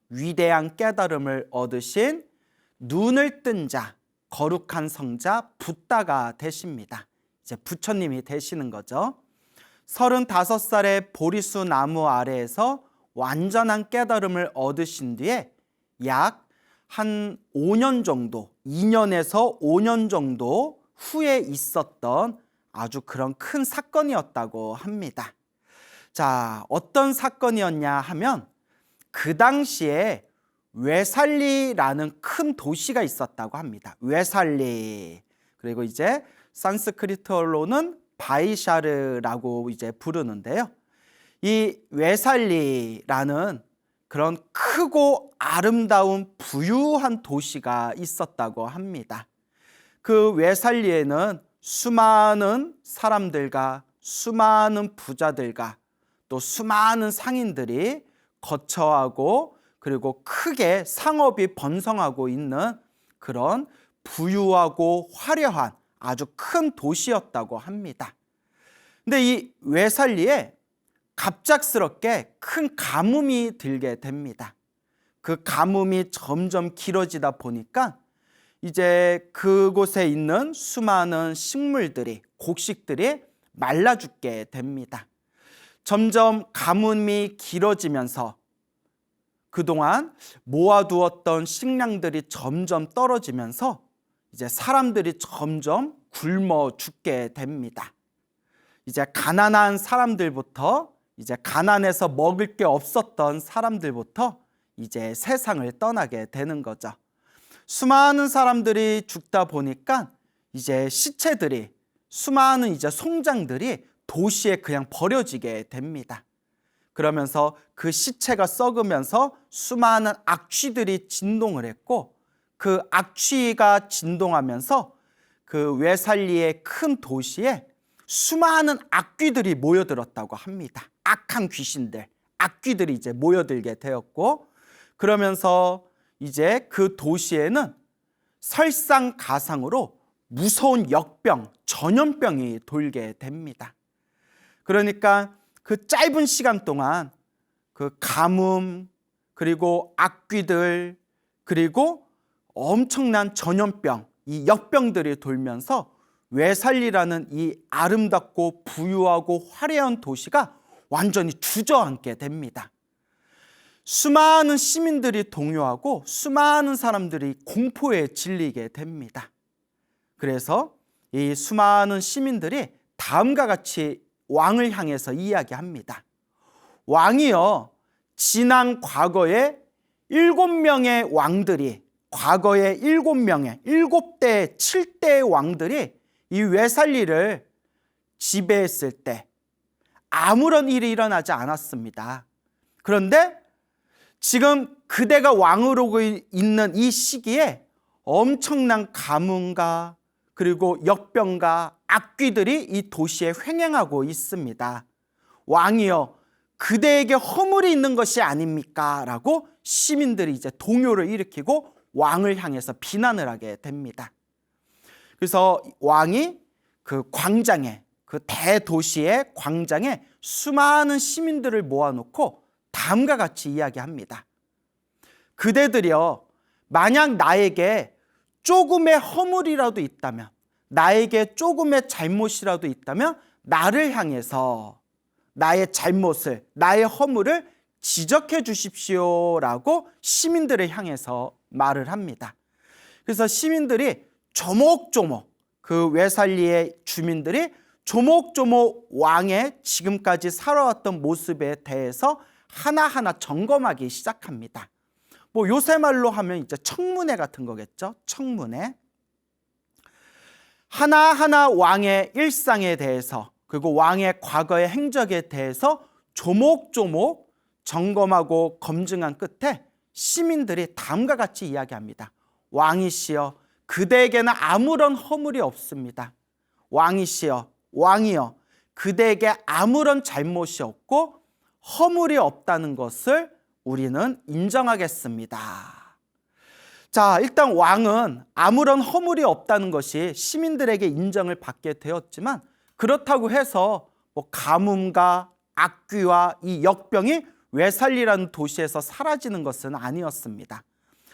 위대한 깨달음을 얻으신 눈을 뜬 자, 거룩한 성자 붓다가 되십니다. 이제 부처님이 되시는 거죠. 35살에 보리수 나무 아래에서 완전한 깨달음을 얻으신 뒤에 약 한 5년 정도, 2년에서 5년 정도 후에 있었던 아주 그런 큰 사건이었다고 합니다. 자, 어떤 사건이었냐 하면 그 당시에 웨살리라는 큰 도시가 있었다고 합니다. 웨살리. 그리고 이제 산스크리트어로는 바이샤르라고 이제 부르는데요. 이 웨살리라는 그런 크고 아름다운 부유한 도시가 있었다고 합니다. 그 웨살리에는 수많은 사람들과 수많은 부자들과 또 수많은 상인들이 거처하고 그리고 크게 상업이 번성하고 있는 그런 부유하고 화려한 아주 큰 도시였다고 합니다. 근데 이 웨살리에 갑작스럽게 큰 가뭄이 들게 됩니다. 그 가뭄이 점점 길어지다 보니까 이제 그곳에 있는 수많은 식물들이, 곡식들이 말라 죽게 됩니다. 점점 가뭄이 길어지면서 그동안 모아두었던 식량들이 점점 떨어지면서 이제 사람들이 점점 굶어 죽게 됩니다. 이제 가난한 사람들부터, 이제 가난해서 먹을 게 없었던 사람들부터 이제 세상을 떠나게 되는 거죠. 수많은 사람들이 죽다 보니까 이제 시체들이, 수많은 이제 송장들이 도시에 그냥 버려지게 됩니다. 그러면서 그 시체가 썩으면서 수많은 악취들이 진동을 했고, 그 악취가 진동하면서 그 웨살리의 큰 도시에 수많은 악귀들이 모여들었다고 합니다. 악한 귀신들, 악귀들이 이제 모여들게 되었고, 그러면서 이제 그 도시에는 설상가상으로 무서운 역병, 전염병이 돌게 됩니다. 그러니까 그 짧은 시간 동안 그 가뭄, 그리고 악귀들, 그리고 엄청난 전염병, 이 역병들이 돌면서 웨살리라는 이 아름답고 부유하고 화려한 도시가 완전히 주저앉게 됩니다. 수많은 시민들이 동요하고 수많은 사람들이 공포에 질리게 됩니다. 그래서 이 수많은 시민들이 다음과 같이 왕을 향해서 이야기합니다. 왕이여, 지난 과거에 7명의 왕들이, 과거에 7명의 7대, 7대의 왕들이 이 웨살리를 지배했을 때 아무런 일이 일어나지 않았습니다. 그런데 지금 그대가 왕으로 있는 이 시기에 엄청난 가뭄과 그리고 역병과 악귀들이 이 도시에 횡행하고 있습니다. 왕이여, 그대에게 허물이 있는 것이 아닙니까? 라고 시민들이 이제 동요를 일으키고 왕을 향해서 비난을 하게 됩니다. 그래서 왕이 그 광장에, 그 대도시의 광장에 수많은 시민들을 모아놓고 다음과 같이 이야기합니다. 그대들이여, 만약 나에게 조금의 허물이라도 있다면, 나에게 조금의 잘못이라도 있다면 나를 향해서 나의 잘못을, 나의 허물을 지적해 주십시오라고 시민들을 향해서 말을 합니다. 그래서 시민들이 조목조목, 그 웨살리의 주민들이 조목조목 왕의 지금까지 살아왔던 모습에 대해서 하나하나 점검하기 시작합니다. 뭐 요새 말로 하면 이제 청문회 같은 거겠죠. 청문회. 하나하나 왕의 일상에 대해서, 그리고 왕의 과거의 행적에 대해서 조목조목 점검하고 검증한 끝에 시민들이 다음과 같이 이야기합니다. 왕이시여, 그대에게는 아무런 허물이 없습니다. 왕이시여, 왕이여, 그대에게 아무런 잘못이 없고 허물이 없다는 것을 우리는 인정하겠습니다. 자, 일단 왕은 아무런 허물이 없다는 것이 시민들에게 인정을 받게 되었지만, 그렇다고 해서 뭐 가뭄과 악귀와 이 역병이 웨살리라는 도시에서 사라지는 것은 아니었습니다.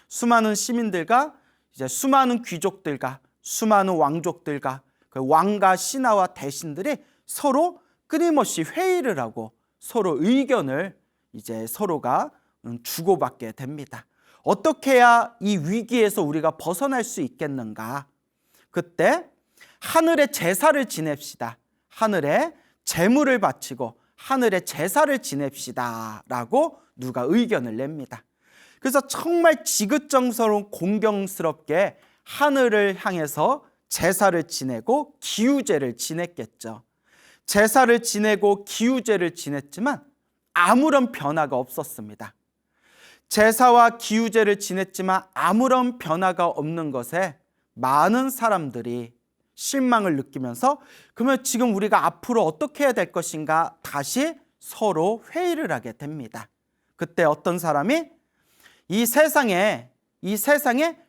수많은 시민들과 이제 수많은 귀족들과 수많은 왕족들과 그 왕과 신하와 대신들이 서로 끊임없이 회의를 하고 서로 의견을 이제 서로가 주고받게 됩니다. 어떻게 해야 이 위기에서 우리가 벗어날 수 있겠는가? 그때 하늘에 제사를 지냅시다. 하늘에 제물을 바치고 하늘에 제사를 지냅시다 라고 누가 의견을 냅니다. 그래서 정말 지긋정서로운 공경스럽게 하늘을 향해서 제사를 지내고 기우제를 지냈겠죠. 제사를 지내고 기우제를 지냈지만 아무런 변화가 없었습니다. 제사와 기우제를 지냈지만 아무런 변화가 없는 것에 많은 사람들이 실망을 느끼면서, 그러면 지금 우리가 앞으로 어떻게 해야 될 것인가 다시 서로 회의를 하게 됩니다. 그때 어떤 사람이 이 세상에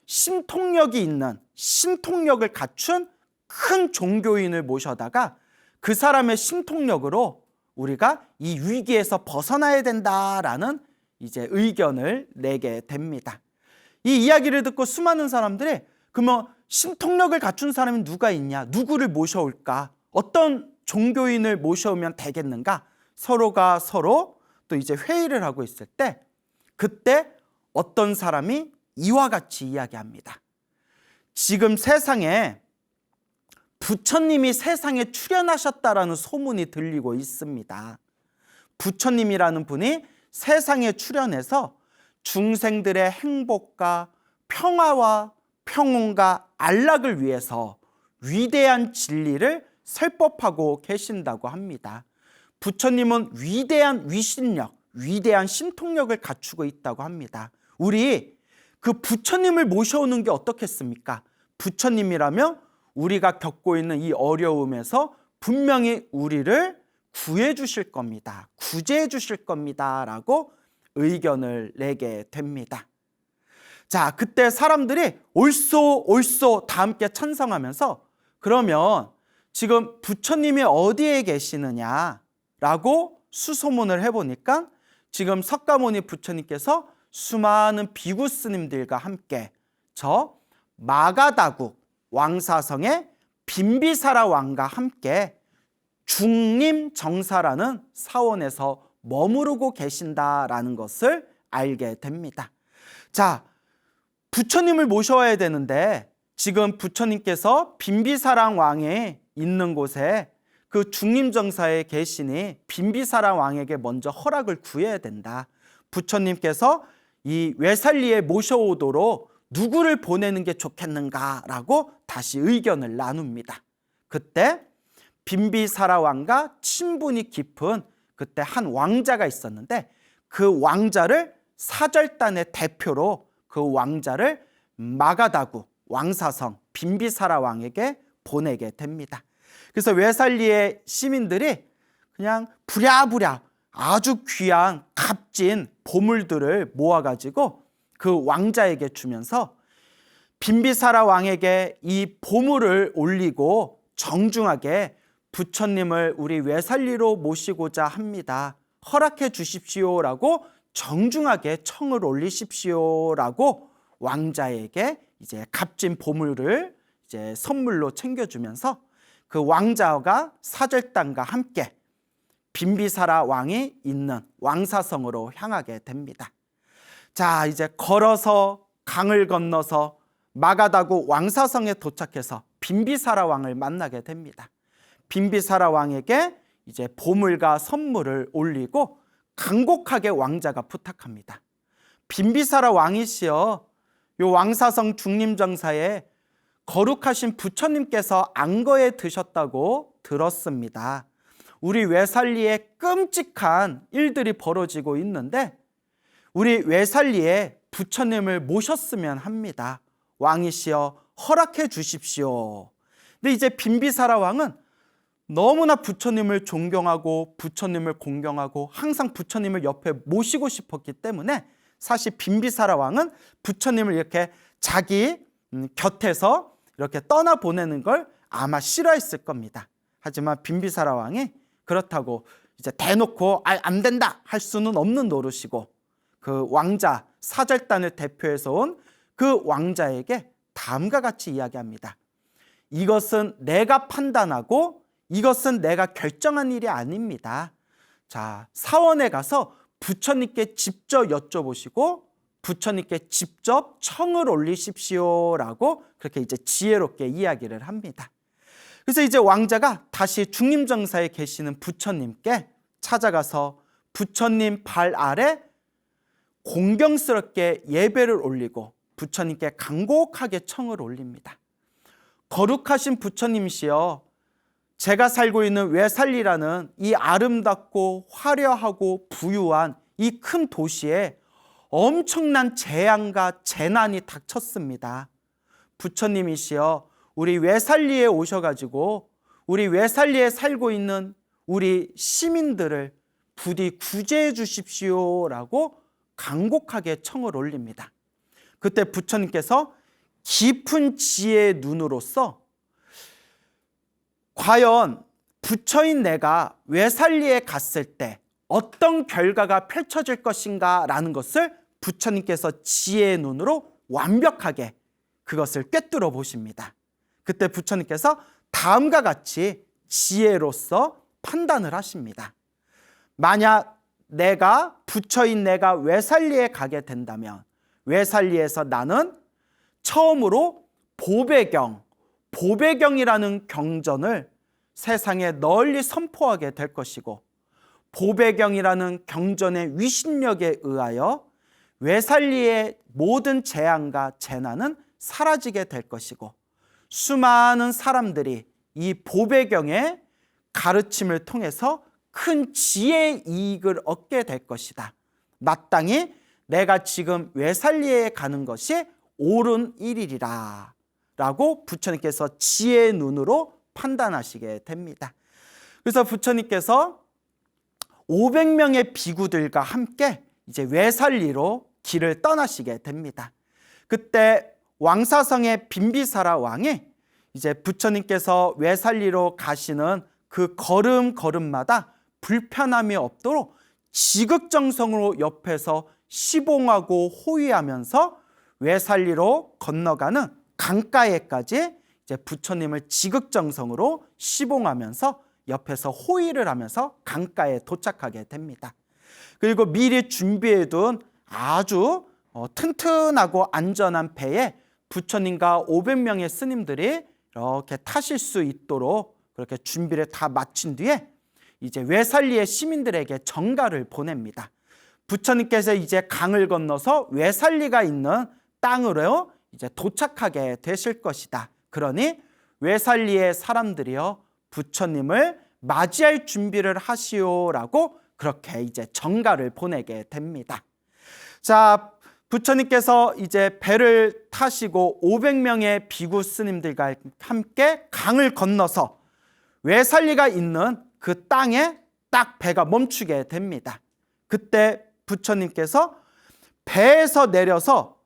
신통력이 있는, 신통력을 갖춘 큰 종교인을 모셔다가 그 사람의 신통력으로 우리가 이 위기에서 벗어나야 된다라는 이제 의견을 내게 됩니다. 이 이야기를 듣고 수많은 사람들이, 그러면 신통력을 갖춘 사람이 누가 있냐? 누구를 모셔올까? 어떤 종교인을 모셔오면 되겠는가? 서로가 서로 또 이제 회의를 하고 있을 때, 그때 어떤 사람이 이와 같이 이야기합니다. 지금 세상에 부처님이 세상에 출현하셨다라는 소문이 들리고 있습니다. 부처님이라는 분이 세상에 출현해서 중생들의 행복과 평화와 평온과 안락을 위해서 위대한 진리를 설법하고 계신다고 합니다. 부처님은 위대한 위신력, 위대한 신통력을 갖추고 있다고 합니다. 우리 그 부처님을 모셔오는 게 어떻겠습니까? 부처님이라면 우리가 겪고 있는 이 어려움에서 분명히 우리를 구해 주실 겁니다. 구제해 주실 겁니다. 라고 의견을 내게 됩니다. 자, 그때 사람들이 옳소 옳소 다 함께 찬성하면서, 그러면 지금 부처님이 어디에 계시느냐라고 수소문을 해보니까 지금 석가모니 부처님께서 수많은 비구 스님들과 함께 저 마가다국 왕사성의 빈비사라 왕과 함께 중림정사라는 사원에서 머무르고 계신다라는 것을 알게 됩니다. 자, 부처님을 모셔와야 되는데 지금 부처님께서 빈비사랑 왕에 있는 곳에 그 중림정사에 계시니 빈비사랑 왕에게 먼저 허락을 구해야 된다. 부처님께서 이 웨살리에 모셔오도록 누구를 보내는 게 좋겠는가라고 다시 의견을 나눕니다. 그때 빈비사라 왕과 친분이 깊은 그때 한 왕자가 있었는데, 그 왕자를 사절단의 대표로 그 왕자를 마가다구 왕사성 빈비사라 왕에게 보내게 됩니다. 그래서 웨살리의 시민들이 그냥 부랴부랴 아주 귀한 값진 보물들을 모아가지고 그 왕자에게 주면서 빈비사라 왕에게 이 보물을 올리고 정중하게 부처님을 우리 외살리로 모시고자 합니다. 허락해 주십시오라고 정중하게 청을 올리십시오라고 왕자에게 이제 값진 보물을 이제 선물로 챙겨주면서 그 왕자가 사절단과 함께 빈비사라 왕이 있는 왕사성으로 향하게 됩니다. 자, 이제 걸어서 강을 건너서 마가다구 왕사성에 도착해서 빈비사라 왕을 만나게 됩니다. 빈비사라 왕에게 이제 보물과 선물을 올리고 간곡하게 왕자가 부탁합니다. 빈비사라 왕이시여, 요 왕사성 중림정사에 거룩하신 부처님께서 안거에 드셨다고 들었습니다. 우리 외살리에 끔찍한 일들이 벌어지고 있는데 우리 외살리에 부처님을 모셨으면 합니다. 왕이시여 허락해 주십시오. 근데 이제 빈비사라 왕은 너무나 부처님을 존경하고 부처님을 공경하고 항상 부처님을 옆에 모시고 싶었기 때문에 사실 빈비사라 왕은 부처님을 이렇게 자기 곁에서 이렇게 떠나보내는 걸 아마 싫어했을 겁니다. 하지만 빈비사라 왕이 그렇다고 이제 대놓고 안 된다 할 수는 없는 노릇이고 그 왕자 사절단을 대표해서 온 그 왕자에게 다음과 같이 이야기합니다. 이것은 내가 판단하고 이것은 내가 결정한 일이 아닙니다. 자, 사원에 가서 부처님께 직접 여쭤보시고 부처님께 직접 청을 올리십시오라고 그렇게 이제 지혜롭게 이야기를 합니다. 그래서 이제 왕자가 다시 중림정사에 계시는 부처님께 찾아가서 부처님 발 아래 공경스럽게 예배를 올리고 부처님께 간곡하게 청을 올립니다. 거룩하신 부처님이시여, 제가 살고 있는 외살리라는 이 아름답고 화려하고 부유한 이 큰 도시에 엄청난 재앙과 재난이 닥쳤습니다. 부처님이시여, 우리 외살리에 오셔가지고 우리 외살리에 살고 있는 우리 시민들을 부디 구제해 주십시오라고 간곡하게 청을 올립니다. 그때 부처님께서 깊은 지혜의 눈으로서 과연 부처인 내가 외살리에 갔을 때 어떤 결과가 펼쳐질 것인가 라는 것을 부처님께서 지혜의 눈으로 완벽하게 그것을 꿰뚫어 보십니다. 그때 부처님께서 다음과 같이 지혜로서 판단을 하십니다. 만약 부처인 내가 외살리에 가게 된다면 외살리에서 나는 처음으로 보배경이라는 경전을 세상에 널리 선포하게 될 것이고 보배경이라는 경전의 위신력에 의하여 외살리의 모든 재앙과 재난은 사라지게 될 것이고 수많은 사람들이 이 보배경의 가르침을 통해서 큰 지혜의 이익을 얻게 될 것이다. 마땅히 내가 지금 외살리에 가는 것이 옳은 일이리라 라고 부처님께서 지혜의 눈으로 판단하시게 됩니다. 그래서 부처님께서 500명의 비구들과 함께 이제 외살리로 길을 떠나시게 됩니다. 그때 왕사성의 빈비사라 왕이 이제 부처님께서 외살리로 가시는 그 걸음걸음마다 불편함이 없도록 지극정성으로 옆에서 시봉하고 호위하면서 외살리로 건너가는 강가에까지 이제 부처님을 지극정성으로 시봉하면서 옆에서 호위를 하면서 강가에 도착하게 됩니다. 그리고 미리 준비해둔 아주 튼튼하고 안전한 배에 부처님과 500명의 스님들이 이렇게 타실 수 있도록 그렇게 준비를 다 마친 뒤에 이제 외살리의 시민들에게 전가를 보냅니다. 부처님께서 이제 강을 건너서 외살리가 있는 땅으로 이제 도착하게 되실 것이다. 그러니 외살리의 사람들이여 부처님을 맞이할 준비를 하시오라고 그렇게 이제 전가를 보내게 됩니다. 자, 부처님께서 이제 배를 타시고 500명의 비구 스님들과 함께 강을 건너서 외살리가 있는 그 땅에 딱 배가 멈추게 됩니다. 그때 부처님께서 배에서 내려서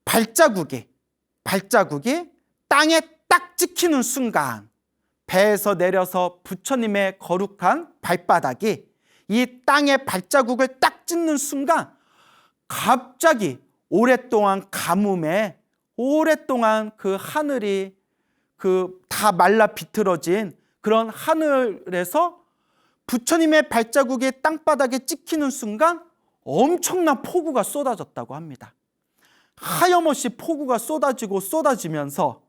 발자국이 땅에 딱 찍히는 순간, 배에서 내려서 부처님의 거룩한 발바닥이 이 땅에 발자국을 딱 찍는 순간 갑자기 오랫동안 가뭄에 오랫동안 그 하늘이 다 말라 비틀어진 그런 하늘에서 부처님의 발자국이 땅바닥에 찍히는 순간 엄청난 폭우가 쏟아졌다고 합니다. 하염없이 폭우가 쏟아지면서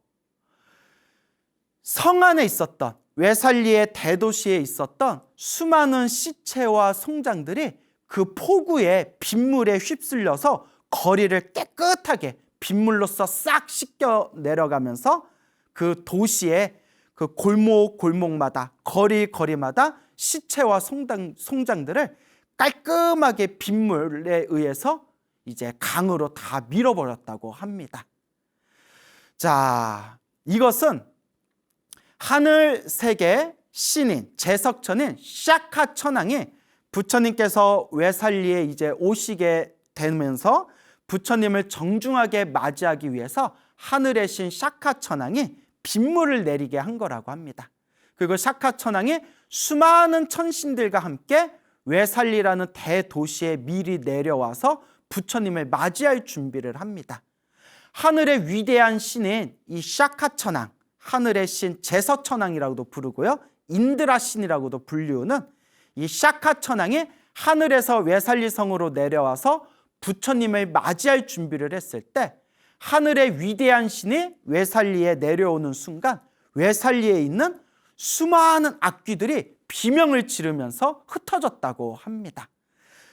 성 안에 있었던, 웨살리의 대도시에 있었던 수많은 시체와 송장들이 그 폭우에 빗물에 휩쓸려서 거리를 깨끗하게 빗물로써 싹 씻겨 내려가면서 그 도시의 그 골목마다, 거리마다 시체와 송장들을 깔끔하게 빗물에 의해서 이제 강으로 다 밀어버렸다고 합니다. 자, 이것은 하늘세계 신인, 제석천인 샤카 천왕이 부처님께서 웨살리에 이제 오시게 되면서 부처님을 정중하게 맞이하기 위해서 하늘의 신 샤카 천왕이 빗물을 내리게 한 거라고 합니다. 그리고 샤카 천왕이 수많은 천신들과 함께 웨살리라는 대도시에 미리 내려와서 부처님을 맞이할 준비를 합니다. 하늘의 위대한 신인 이 샤카 천왕, 하늘의 신 제서천왕이라고도 부르고요, 인드라 신이라고도 불리우는 이 샤카 천왕이 하늘에서 웨살리 성으로 내려와서 부처님을 맞이할 준비를 했을 때 하늘의 위대한 신이 웨살리에 내려오는 순간 웨살리에 있는 수많은 악귀들이 비명을 지르면서 흩어졌다고 합니다.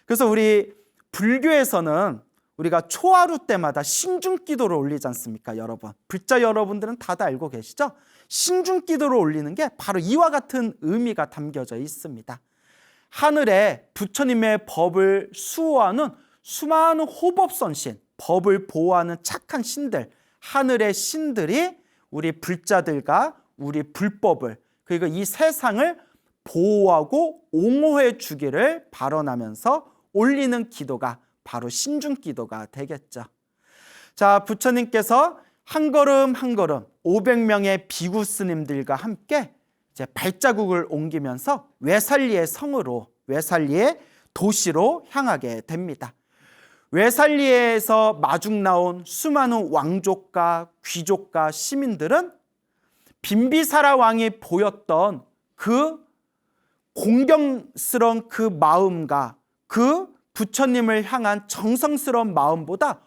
그래서 우리 불교에서는 우리가 초하루 때마다 신중기도를 올리지 않습니까, 여러분? 불자 여러분들은 다들 알고 계시죠? 신중기도를 올리는 게 바로 이와 같은 의미가 담겨져 있습니다. 하늘에 부처님의 법을 수호하는 수많은 호법선신, 법을 보호하는 착한 신들, 하늘의 신들이 우리 불자들과 우리 불법을, 그리고 이 세상을 보호하고 옹호해 주기를 발언하면서 올리는 기도가 바로 신중기도가 되겠죠. 자, 부처님께서 한 걸음 한 걸음 500명의 비구 스님들과 함께 이제 발자국을 옮기면서 웨살리의 성으로, 웨살리의 도시로 향하게 됩니다. 웨살리에서 마중 나온 수많은 왕족과 귀족과 시민들은 빈비사라 왕이 보였던 그 공경스러운 그 마음과 그 부처님을 향한 정성스러운 마음보다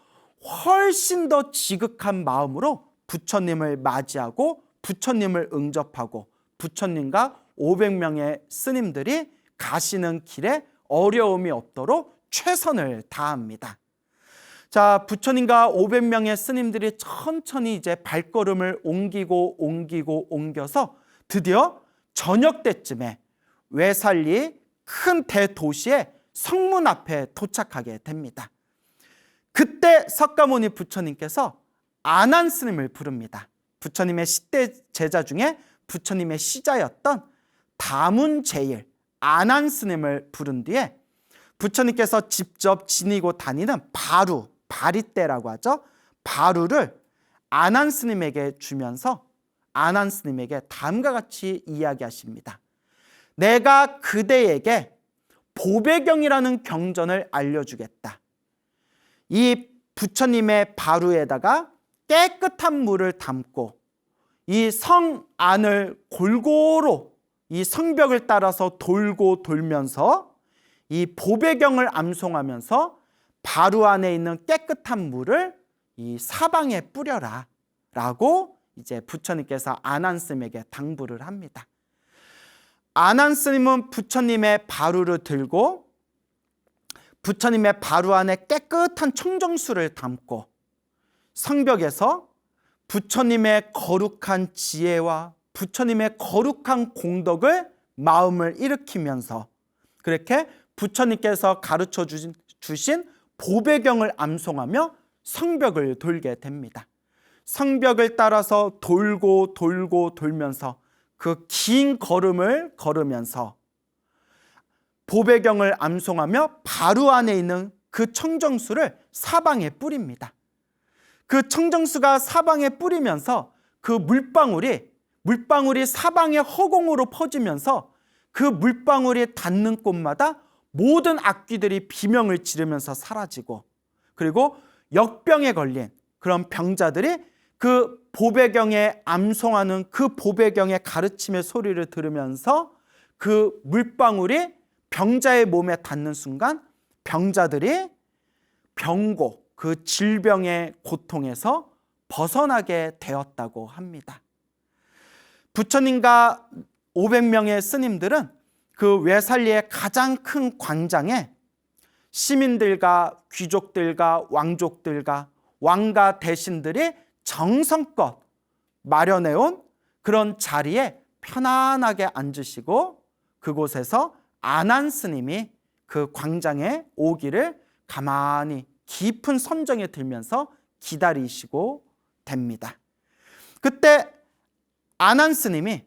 훨씬 더 지극한 마음으로 부처님을 맞이하고 부처님을 응접하고 부처님과 500명의 스님들이 가시는 길에 어려움이 없도록 최선을 다합니다. 자, 부처님과 500명의 스님들이 천천히 이제 발걸음을 옮겨서 드디어 저녁 때쯤에 웨살리 큰 대도시의 성문 앞에 도착하게 됩니다. 그때 석가모니 부처님께서 아난 스님을 부릅니다. 부처님의 10대 제자 중에 부처님의 시자였던 다문제일 아난 스님을 부른 뒤에 부처님께서 직접 지니고 다니는 바리떼라고 하죠. 바루를 아난 스님에게 주면서 아난 스님에게 다음과 같이 이야기하십니다. 내가 그대에게 보배경이라는 경전을 알려주겠다. 이 부처님의 바루에다가 깨끗한 물을 담고 이 성 안을 골고루 이 성벽을 따라서 돌고 돌면서 이 보배경을 암송하면서 바루 안에 있는 깨끗한 물을 이 사방에 뿌려라 라고 이제 부처님께서 아난 스님에게 당부를 합니다. 아난 스님은 부처님의 바루를 들고 부처님의 바루 안에 깨끗한 청정수를 담고 성벽에서 부처님의 거룩한 지혜와 부처님의 거룩한 공덕을 마음을 일으키면서 그렇게 부처님께서 가르쳐 주신 보배경을 암송하며 성벽을 돌게 됩니다. 성벽을 따라서 돌고 돌면서 그 긴 걸음을 걸으면서 보배경을 암송하며 바루 안에 있는 그 청정수를 사방에 뿌립니다. 그 청정수가 사방에 뿌리면서 그 물방울이 사방의 허공으로 퍼지면서 그 물방울이 닿는 곳마다 모든 악귀들이 비명을 지르면서 사라지고, 그리고 역병에 걸린 그런 병자들이 그 보배경에 암송하는 그 보배경의 가르침의 소리를 들으면서 그 물방울이 병자의 몸에 닿는 순간 병자들이 병고, 그 질병의 고통에서 벗어나게 되었다고 합니다. 부처님과 500명의 스님들은 그 웨살리의 가장 큰 광장에 시민들과 귀족들과 왕족들과 왕과 대신들이 정성껏 마련해온 그런 자리에 편안하게 앉으시고, 그곳에서 아난 스님이 그 광장에 오기를 가만히 깊은 선정에 들면서 기다리시고 됩니다. 그때 아난 스님이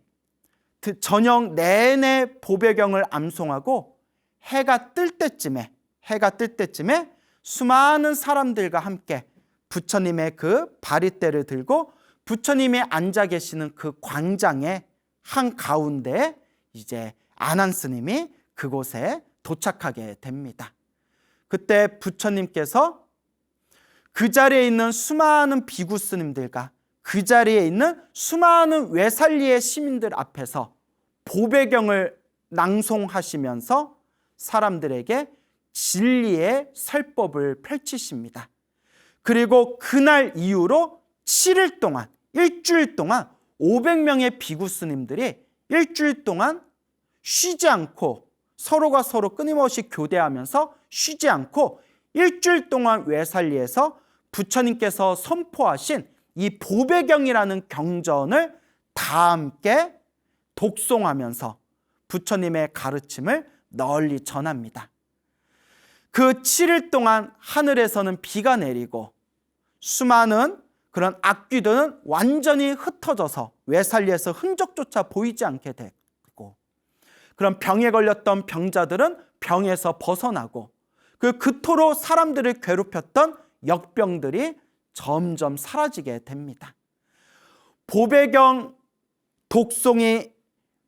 저녁 내내 보배경을 암송하고 해가 뜰 때쯤에 수많은 사람들과 함께 부처님의 그 바리떼를 들고 부처님이 앉아 계시는 그 광장의 한가운데 이제 아난 스님이 그곳에 도착하게 됩니다. 그때 부처님께서 그 자리에 있는 수많은 비구 스님들과 그 자리에 있는 수많은 웨살리의 시민들 앞에서 보배경을 낭송하시면서 사람들에게 진리의 설법을 펼치십니다. 그리고 그날 이후로 7일 동안, 일주일 동안 500명의 비구 스님들이 일주일 동안 쉬지 않고 서로가 서로 끊임없이 교대하면서 쉬지 않고 일주일 동안 웨살리에서 부처님께서 선포하신 이 보배경이라는 경전을 다 함께 독송하면서 부처님의 가르침을 널리 전합니다. 그 7일 동안 하늘에서는 비가 내리고 수많은 그런 악귀들은 완전히 흩어져서 웨살리에서 흔적조차 보이지 않게 되고, 그런 병에 걸렸던 병자들은 병에서 벗어나고, 그토록 사람들을 괴롭혔던 역병들이 점점 사라지게 됩니다. 보배경 독송이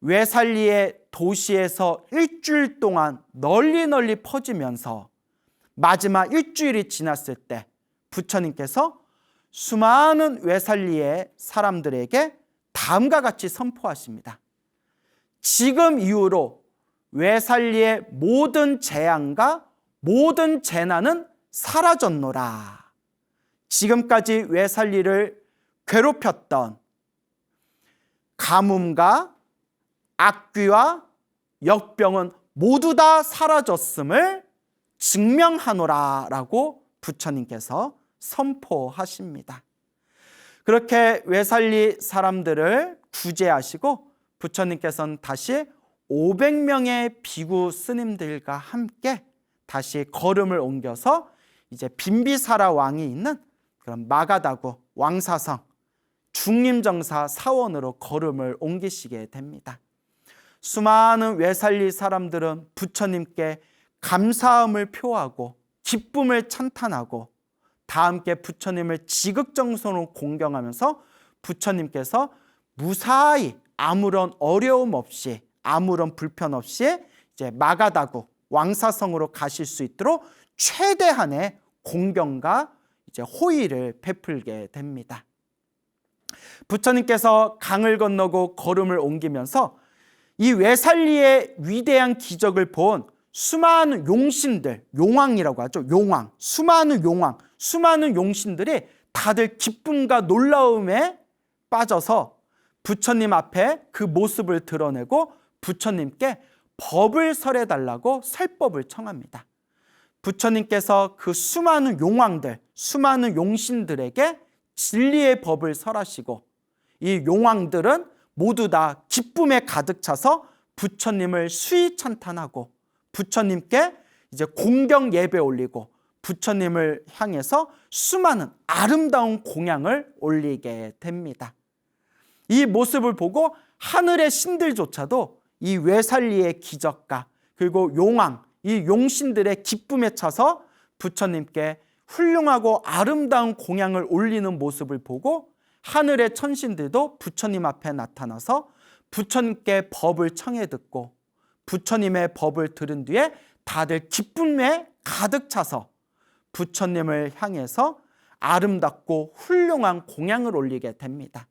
웨살리의 도시에서 일주일 동안 널리 퍼지면서 마지막 일주일이 지났을 때 부처님께서 수많은 웨살리의 사람들에게 다음과 같이 선포하십니다. 지금 이후로 웨살리의 모든 재앙과 모든 재난은 사라졌노라. 지금까지 웨살리를 괴롭혔던 가뭄과 악귀와 역병은 모두 다 사라졌음을 증명하노라 라고 부처님께서 선포하십니다. 그렇게 웨살리 사람들을 구제하시고 부처님께서는 다시 500명의 비구 스님들과 함께 다시 걸음을 옮겨서 이제 빈비사라 왕이 있는 그런 마가다구 왕사성 중림정사 사원으로 걸음을 옮기시게 됩니다. 수많은 웨살리 사람들은 부처님께 감사함을 표하고 기쁨을 찬탄하고 다 함께 부처님을 지극정성으로 공경하면서 부처님께서 무사히 아무런 어려움 없이 아무런 불편 없이 이제 마가다구 왕사성으로 가실 수 있도록 최대한의 공경과 이제 호의를 베풀게 됩니다. 부처님께서 강을 건너고 걸음을 옮기면서 이 웨살리의 위대한 기적을 본 수많은 용신들, 용왕이라고 하죠. 용왕, 수많은 용신들이 다들 기쁨과 놀라움에 빠져서 부처님 앞에 그 모습을 드러내고 부처님께 법을 설해달라고 설법을 청합니다. 부처님께서 그 수많은 용왕들, 수많은 용신들에게 진리의 법을 설하시고 이 용왕들은 모두 다 기쁨에 가득 차서 부처님을 수위 찬탄하고 부처님께 이제 공경 예배 올리고 부처님을 향해서 수많은 아름다운 공양을 올리게 됩니다. 이 모습을 보고 하늘의 신들조차도 이 웨살리의 기적과 그리고 용왕, 이 용신들의 기쁨에 차서 부처님께 훌륭하고 아름다운 공양을 올리는 모습을 보고 하늘의 천신들도 부처님 앞에 나타나서 부처님께 법을 청해 듣고 부처님의 법을 들은 뒤에 다들 기쁨에 가득 차서 부처님을 향해서 아름답고 훌륭한 공양을 올리게 됩니다.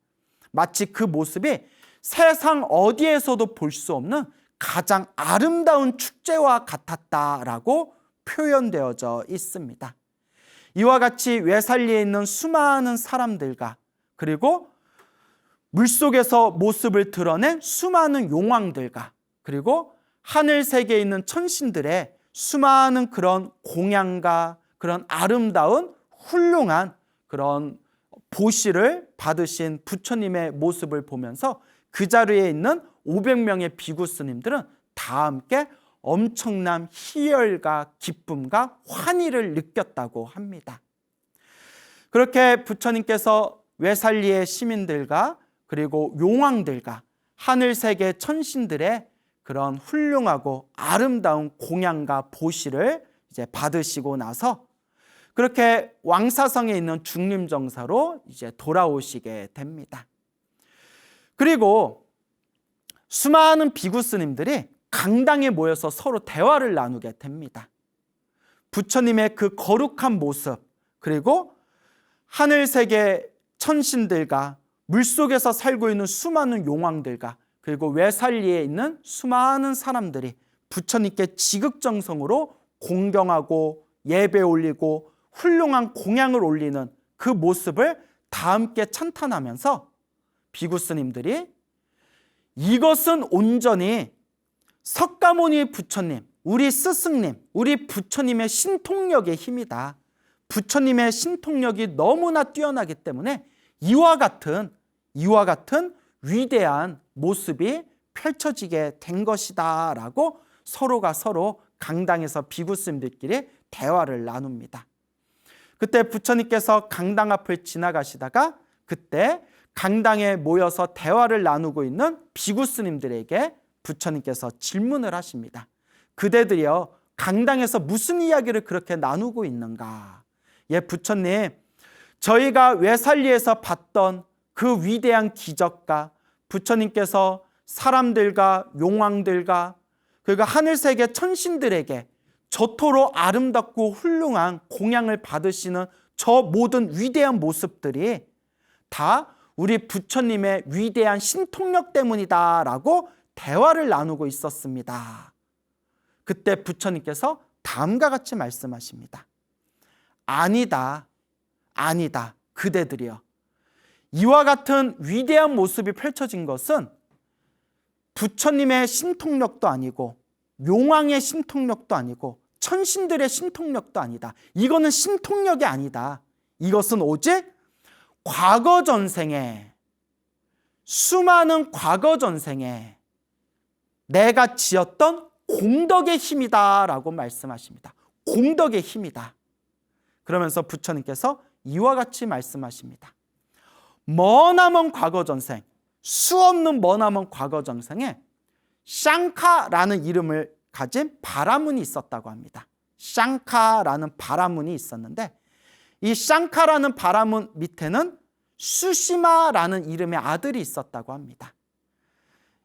마치 그 모습이 세상 어디에서도 볼 수 없는 가장 아름다운 축제와 같았다라고 표현되어져 있습니다. 이와 같이 외살리에 있는 수많은 사람들과 그리고 물속에서 모습을 드러낸 수많은 용왕들과 그리고 하늘 세계에 있는 천신들의 수많은 그런 공양과 그런 아름다운 훌륭한 그런 보시를 받으신 부처님의 모습을 보면서 그 자리에 있는 500명의 비구 스님들은 다 함께 엄청난 희열과 기쁨과 환희를 느꼈다고 합니다. 그렇게 부처님께서 외살리의 시민들과 그리고 용왕들과 하늘세계 천신들의 그런 훌륭하고 아름다운 공양과 보시를 이제 받으시고 나서 그렇게 왕사성에 있는 중림정사로 이제 돌아오시게 됩니다. 그리고 수많은 비구 스님들이 강당에 모여서 서로 대화를 나누게 됩니다. 부처님의 그 거룩한 모습, 그리고 하늘세계 천신들과 물속에서 살고 있는 수많은 용왕들과 그리고 외살리에 있는 수많은 사람들이 부처님께 지극정성으로 공경하고 예배 올리고 훌륭한 공양을 올리는 그 모습을 다 함께 찬탄하면서 비구 스님들이 이것은 온전히 석가모니 부처님, 우리 스승님, 우리 부처님의 신통력의 힘이다. 부처님의 신통력이 너무나 뛰어나기 때문에 이와 같은 위대한 모습이 펼쳐지게 된 것이다 라고 서로가 서로 강당에서 비구 스님들끼리 대화를 나눕니다. 그때 부처님께서 강당 앞을 지나가시다가 그때 강당에 모여서 대화를 나누고 있는 비구 스님들에게 부처님께서 질문을 하십니다. 그대들이여 강당에서 무슨 이야기를 그렇게 나누고 있는가? 예, 부처님, 저희가 외살리에서 봤던 그 위대한 기적과 부처님께서 사람들과 용왕들과 그리고 하늘세계 천신들에게 저토록 아름답고 훌륭한 공양을 받으시는 저 모든 위대한 모습들이 다 우리 부처님의 위대한 신통력 때문이다라고 대화를 나누고 있었습니다. 그때 부처님께서 다음과 같이 말씀하십니다. 아니다. 그대들이여. 이와 같은 위대한 모습이 펼쳐진 것은 부처님의 신통력도 아니고 용왕의 신통력도 아니고 천신들의 신통력도 아니다. 이거는 신통력이 아니다. 이것은 오직 과거 전생에 수많은 과거 전생에 내가 지었던 공덕의 힘이다 라고 말씀하십니다. 공덕의 힘이다. 그러면서 부처님께서 이와 같이 말씀하십니다. 머나먼 과거 전생, 수없는 머나먼 과거 전생에 샹카라는 이름을 가진 바라문이 있었다고 합니다. 샹카라는 바라문이 있었는데 이 샹카라는 바라문 밑에는 수시마라는 이름의 아들이 있었다고 합니다.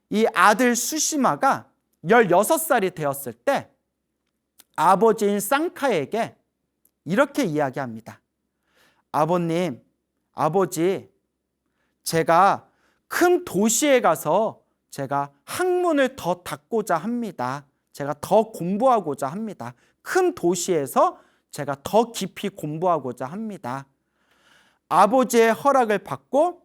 이 아들 수시마가 16살이 되었을 때 아버지인 쌍카에게 이렇게 이야기합니다. 아버님, 아버지, 제가 큰 도시에 가서 제가 학문을 더 닦고자 합니다. 제가 더 공부하고자 합니다. 큰 도시에서 제가 더 깊이 공부하고자 합니다. 아버지의 허락을 받고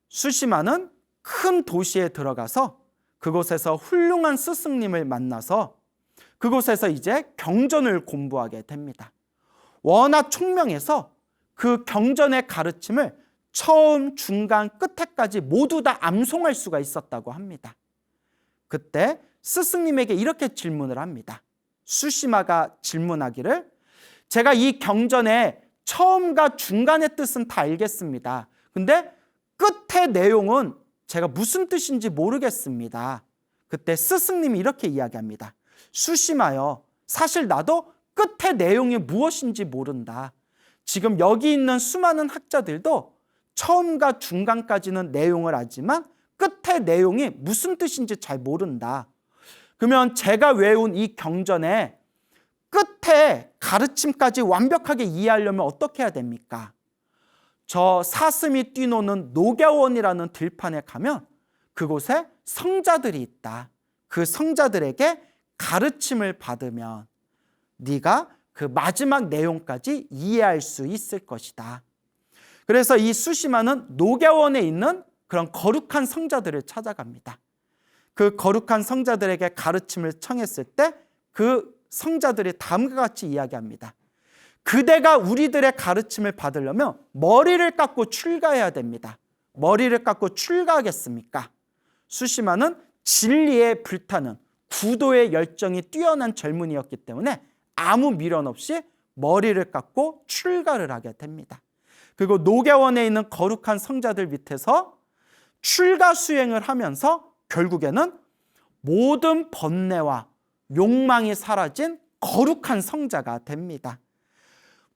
수시마는 큰 도시에 들어가서 그곳에서 훌륭한 스승님을 만나서 그곳에서 이제 경전을 공부하게 됩니다. 워낙 총명해서 그 경전의 가르침을 처음, 중간, 끝에까지 모두 다 암송할 수가 있었다고 합니다. 그때 스승님에게 이렇게 질문을 합니다. 수시마가 질문하기를 제가 이 경전의 처음과 중간의 뜻은 다 알겠습니다. 근데 끝의 내용은 제가 무슨 뜻인지 모르겠습니다. 그때 스승님이 이렇게 이야기합니다. 수시마여, 사실 나도 끝의 내용이 무엇인지 모른다. 지금 여기 있는 수많은 학자들도 처음과 중간까지는 내용을 알지만 끝의 내용이 무슨 뜻인지 잘 모른다. 그러면 제가 외운 이 경전의 끝에 가르침까지 완벽하게 이해하려면 어떻게 해야 됩니까? 저 사슴이 뛰노는 녹야원이라는 들판에 가면 그곳에 성자들이 있다. 그 성자들에게 가르침을 받으면 네가 그 마지막 내용까지 이해할 수 있을 것이다. 그래서 이 수시마는 녹야원에 있는 그런 거룩한 성자들을 찾아갑니다. 그 거룩한 성자들에게 가르침을 청했을 때 그 성자들이 다음과 같이 이야기합니다. 그대가 우리들의 가르침을 받으려면 머리를 깎고 출가해야 됩니다. 머리를 깎고 출가하겠습니까? 수시마는 진리에 불타는 구도의 열정이 뛰어난 젊은이였기 때문에 아무 미련 없이 머리를 깎고 출가를 하게 됩니다. 그리고 녹야원에 있는 거룩한 성자들 밑에서 출가 수행을 하면서 결국에는 모든 번뇌와 욕망이 사라진 거룩한 성자가 됩니다.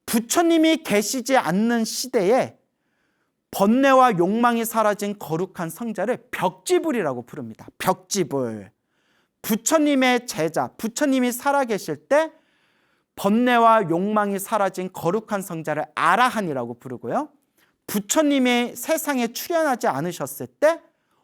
부처님이 계시지 않는 시대에 번뇌와 욕망이 사라진 거룩한 성자를 벽지불이라고 부릅니다. 벽지불. 부처님의 제자, 부처님이 살아계실 때 번뇌와 욕망이 사라진 거룩한 성자를 아라한이라고 부르고요. 부처님이 세상에 출현하지 않으셨을 때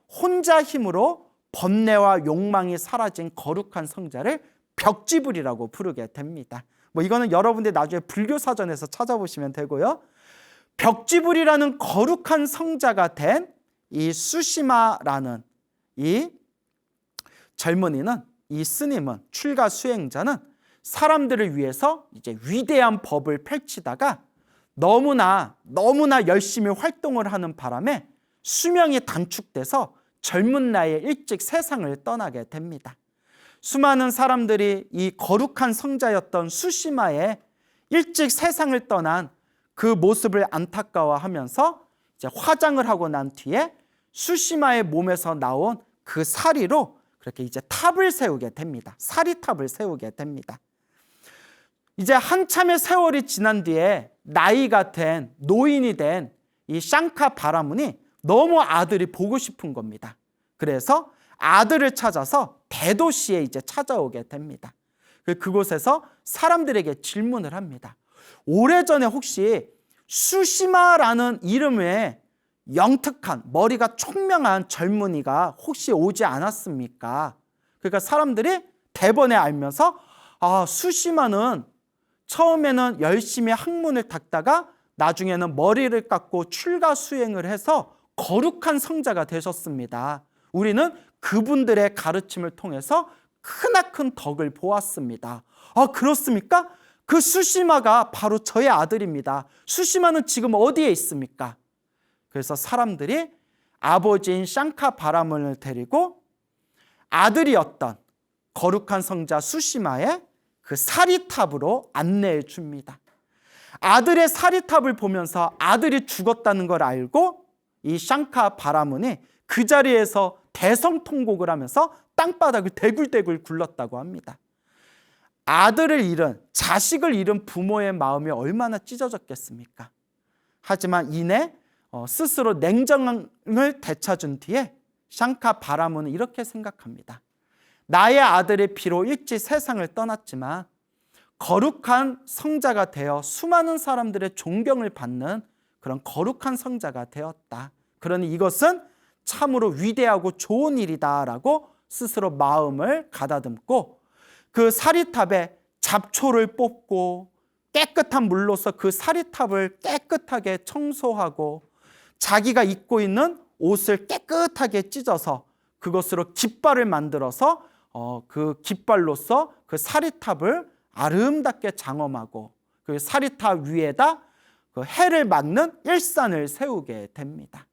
혼자 힘으로 번뇌와 욕망이 사라진 거룩한 성자를 벽지불이라고 부르게 됩니다. 이거는 여러분들 나중에 불교 사전에서 찾아보시면 되고요. 벽지불이라는 거룩한 성자가 된 이 수시마라는 이 젊은이는, 이 스님은, 출가 수행자는 사람들을 위해서 이제 위대한 법을 펼치다가 너무나 열심히 활동을 하는 바람에 수명이 단축돼서 젊은 나이에 일찍 세상을 떠나게 됩니다. 수많은 사람들이 이 거룩한 성자였던 수시마의 일찍 세상을 떠난 그 모습을 안타까워하면서 이제 화장을 하고 난 뒤에 수시마의 몸에서 나온 그 사리로 그렇게 이제 탑을 세우게 됩니다. 사리탑을 세우게 됩니다. 이제 한참의 세월이 지난 뒤에 나이가 된 노인이 된 이 샹카 바라문이 너무 아들이 보고 싶은 겁니다. 그래서 아들을 찾아서 대도시에 이제 찾아오게 됩니다. 그곳에서 사람들에게 질문을 합니다. 오래전에 혹시 수시마라는 이름의 영특한, 머리가 총명한 젊은이가 혹시 오지 않았습니까? 그러니까 사람들이 대번에 알면서 수시마는 처음에는 열심히 학문을 닦다가 나중에는 머리를 깎고 출가 수행을 해서 거룩한 성자가 되셨습니다. 우리는 그분들의 가르침을 통해서 크나큰 덕을 보았습니다. 그렇습니까? 그 수시마가 바로 저의 아들입니다. 수시마는 지금 어디에 있습니까? 그래서 사람들이 아버지인 샹카 바라문을 데리고 아들이었던 거룩한 성자 수시마의 그 사리탑으로 안내해 줍니다. 아들의 사리탑을 보면서 아들이 죽었다는 걸 알고 이 샹카 바라문이 그 자리에서 대성통곡을 하면서 땅바닥을 대굴대굴 굴렀다고 합니다. 아들을 잃은, 자식을 잃은 부모의 마음이 얼마나 찢어졌겠습니까? 하지만 이내 스스로 냉정을 되찾은 뒤에 샹카 바라문은 이렇게 생각합니다. 나의 아들의 피로 일찍 세상을 떠났지만 거룩한 성자가 되어 수많은 사람들의 존경을 받는 그런 거룩한 성자가 되었다. 그러니 이것은 참으로 위대하고 좋은 일이다라고 스스로 마음을 가다듬고 그 사리탑에 잡초를 뽑고 깨끗한 물로서 그 사리탑을 깨끗하게 청소하고 자기가 입고 있는 옷을 깨끗하게 찢어서 그것으로 깃발을 만들어서 그 깃발로서 그 사리탑을 아름답게 장엄하고 그 사리탑 위에다 그 해를 맞는 일산을 세우게 됩니다.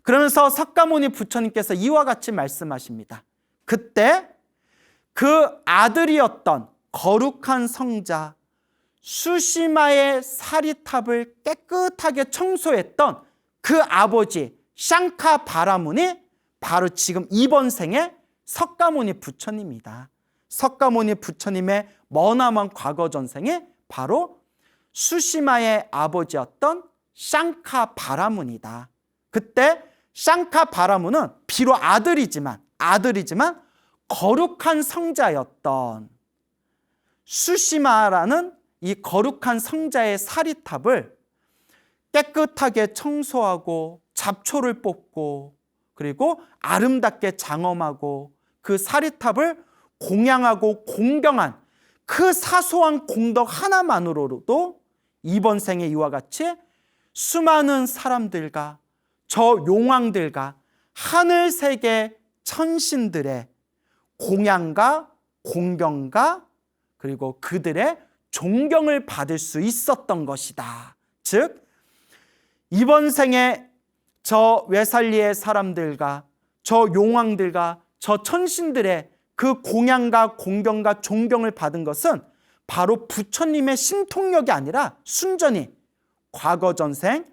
그러면서 석가모니 부처님께서 이와 같이 말씀하십니다. 그때 그 아들이었던 거룩한 성자 수시마의 사리탑을 깨끗하게 청소했던 그 아버지 샹카 바라문이 바로 지금 이번 생의 석가모니 부처님이다. 석가모니 부처님의 머나먼 과거 전생에 바로 수시마의 아버지였던 샹카 바라문이다. 그때 샹카 바라문은 비록 아들이지만 거룩한 성자였던 수시마라는 이 거룩한 성자의 사리탑을 깨끗하게 청소하고 잡초를 뽑고 그리고 아름답게 장엄하고 그 사리탑을 공양하고 공경한 그 사소한 공덕 하나만으로도 이번 생에 이와 같이 수많은 사람들과 저 용왕들과 하늘세계 천신들의 공양과 공경과 그리고 그들의 존경을 받을 수 있었던 것이다. 즉 이번 생에 저 외살리의 사람들과 저 용왕들과 저 천신들의 그 공양과 공경과 존경을 받은 것은 바로 부처님의 신통력이 아니라 순전히 과거 전생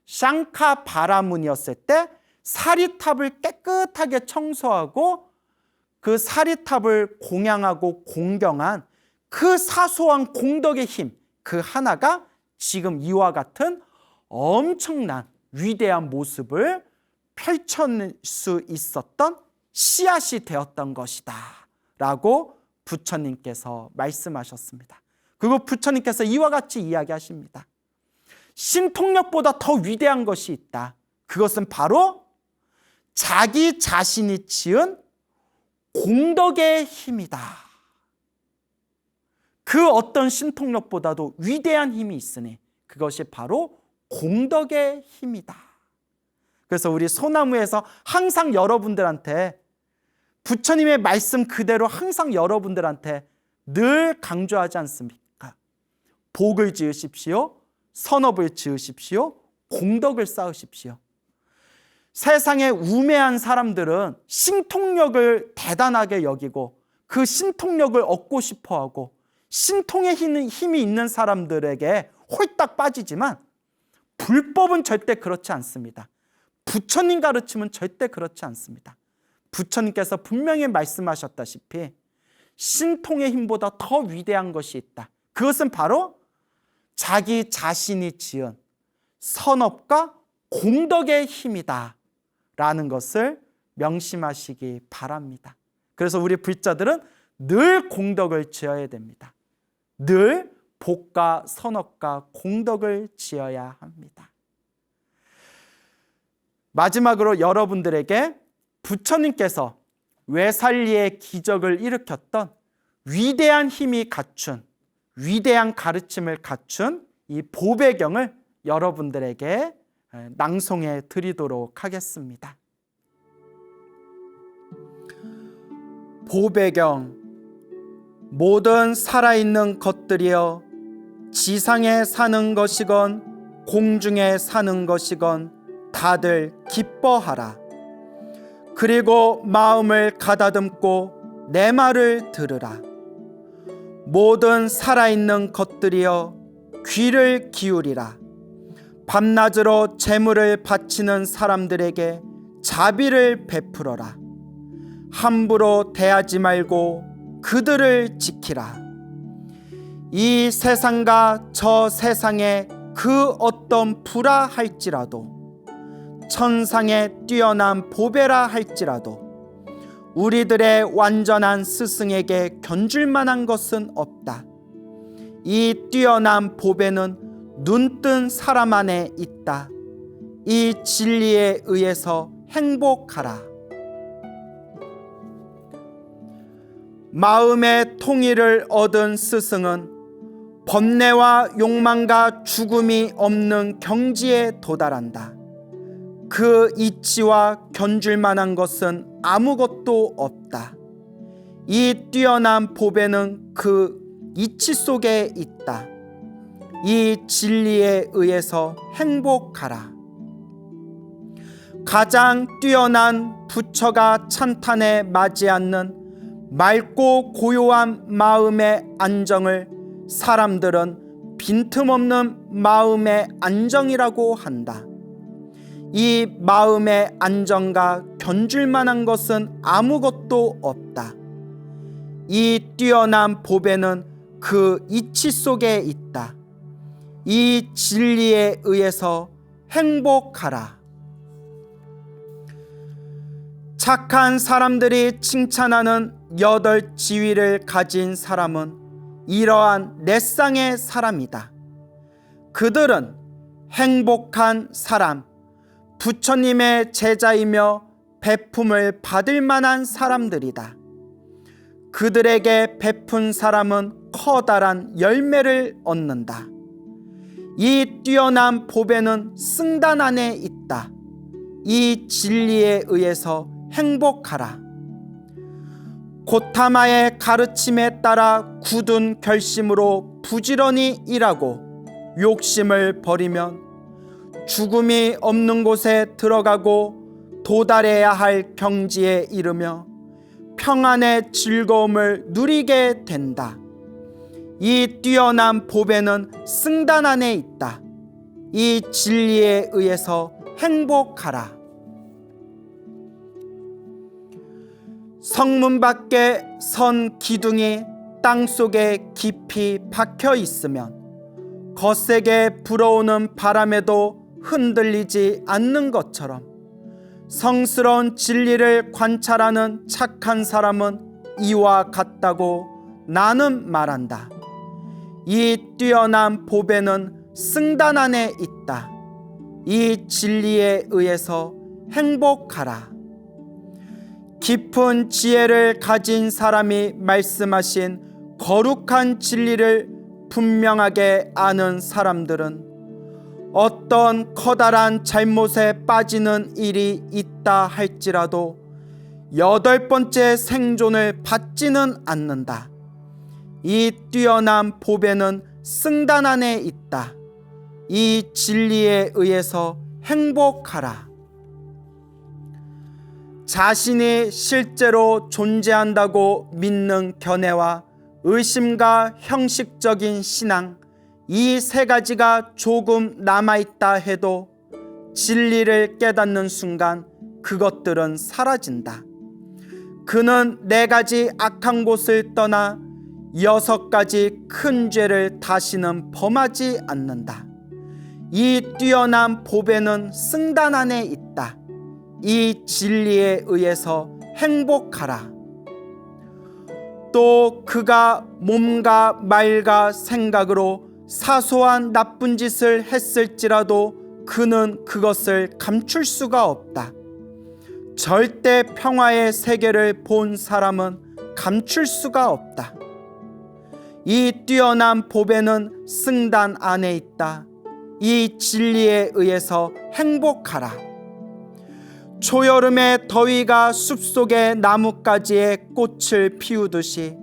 샹카 바라문이었을 때 사리탑을 깨끗하게 청소하고 그 사리탑을 공양하고 공경한 그 사소한 공덕의 힘, 그 하나가 지금 이와 같은 엄청난 위대한 모습을 펼쳐낼 수 있었던 씨앗이 되었던 것이다 라고 부처님께서 말씀하셨습니다. 그리고 부처님께서 이와 같이 이야기하십니다. 신통력보다 더 위대한 것이 있다. 그것은 바로 자기 자신이 지은 공덕의 힘이다. 그 어떤 신통력보다도 위대한 힘이 있으니 그것이 바로 공덕의 힘이다. 그래서 우리 소나무에서 항상 여러분들한테 부처님의 말씀 그대로 항상 여러분들한테 늘 강조하지 않습니까? 복을 지으십시오. 선업을 지으십시오. 공덕을 쌓으십시오. 세상에 우매한 사람들은 신통력을 대단하게 여기고 그 신통력을 얻고 싶어하고 신통의 힘이 있는 사람들에게 홀딱 빠지지만 불법은 절대 그렇지 않습니다. 부처님 가르침은 절대 그렇지 않습니다. 부처님께서 분명히 말씀하셨다시피 신통의 힘보다 더 위대한 것이 있다. 그것은 바로 자기 자신이 지은 선업과 공덕의 힘이다 라는 것을 명심하시기 바랍니다. 그래서 우리 불자들은 늘 공덕을 지어야 됩니다. 늘 복과 선업과 공덕을 지어야 합니다. 마지막으로 여러분들에게 부처님께서 외살리의 기적을 일으켰던 위대한 힘이 갖춘 위대한 가르침을 갖춘 이 보배경을 여러분들에게 낭송해 드리도록 하겠습니다. 보배경. 모든 살아있는 것들이여 지상에 사는 것이건 공중에 사는 것이건 다들 기뻐하라. 그리고 마음을 가다듬고 내 말을 들으라. 모든 살아있는 것들이여 귀를 기울이라. 밤낮으로 제물을 바치는 사람들에게 자비를 베풀어라. 함부로 대하지 말고 그들을 지키라. 이 세상과 저 세상에 그 어떤 부라 할지라도 천상에 뛰어난 보배라 할지라도 우리들의 완전한 스승에게 견줄 만한 것은 없다. 이 뛰어난 보배는 눈뜬 사람 안에 있다. 이 진리에 의해서 행복하라. 마음의 통일을 얻은 스승은 번뇌와 욕망과 죽음이 없는 경지에 도달한다. 그 이치와 견줄 만한 것은 아무것도 없다. 이 뛰어난 보배는 그 이치 속에 있다. 이 진리에 의해서 행복하라. 가장 뛰어난 부처가 찬탄에 맞지 않는 맑고 고요한 마음의 안정을 사람들은 빈틈없는 마음의 안정이라고 한다. 이 마음의 안정과 견줄 만한 것은 아무것도 없다. 이 뛰어난 보배는 그 이치 속에 있다. 이 진리에 의해서 행복하라. 착한 사람들이 칭찬하는 8 지위를 가진 사람은 이러한 네 쌍의 사람이다. 그들은 행복한 사람, 부처님의 제자이며 베품을 받을 만한 사람들이다. 그들에게 베푼 사람은 커다란 열매를 얻는다. 이 뛰어난 보배는 승단 안에 있다. 이 진리에 의해서 행복하라. 고타마의 가르침에 따라 굳은 결심으로 부지런히 일하고 욕심을 버리면 죽음이 없는 곳에 들어가고 도달해야 할 경지에 이르며 평안의 즐거움을 누리게 된다. 이 뛰어난 보배는 승단 안에 있다. 이 진리에 의해서 행복하라. 성문 밖에 선 기둥이 땅속에 깊이 박혀 있으면 거세게 불어오는 바람에도 흔들리지 않는 것처럼 성스러운 진리를 관찰하는 착한 사람은 이와 같다고 나는 말한다. 이 뛰어난 보배는 승단 안에 있다. 이 진리에 의해서 행복하라. 깊은 지혜를 가진 사람이 말씀하신 거룩한 진리를 분명하게 아는 사람들은 어떤 커다란 잘못에 빠지는 일이 있다 할지라도 8번째 생존을 받지는 않는다. 이 뛰어난 보배는 승단 안에 있다. 이 진리에 의해서 행복하라. 자신이 실제로 존재한다고 믿는 견해와 의심과 형식적인 신앙, 이 3가지가 조금 남아있다 해도 진리를 깨닫는 순간 그것들은 사라진다. 그는 4가지 악한 곳을 떠나 6가지 큰 죄를 다시는 범하지 않는다. 이 뛰어난 보배는 승단 안에 있다. 이 진리에 의해서 행복하라. 또 그가 몸과 말과 생각으로 사소한 나쁜 짓을 했을지라도 그는 그것을 감출 수가 없다. 절대 평화의 세계를 본 사람은 감출 수가 없다. 이 뛰어난 보배는 승단 안에 있다. 이 진리에 의해서 행복하라. 초여름의 더위가 숲속의 나뭇가지에 꽃을 피우듯이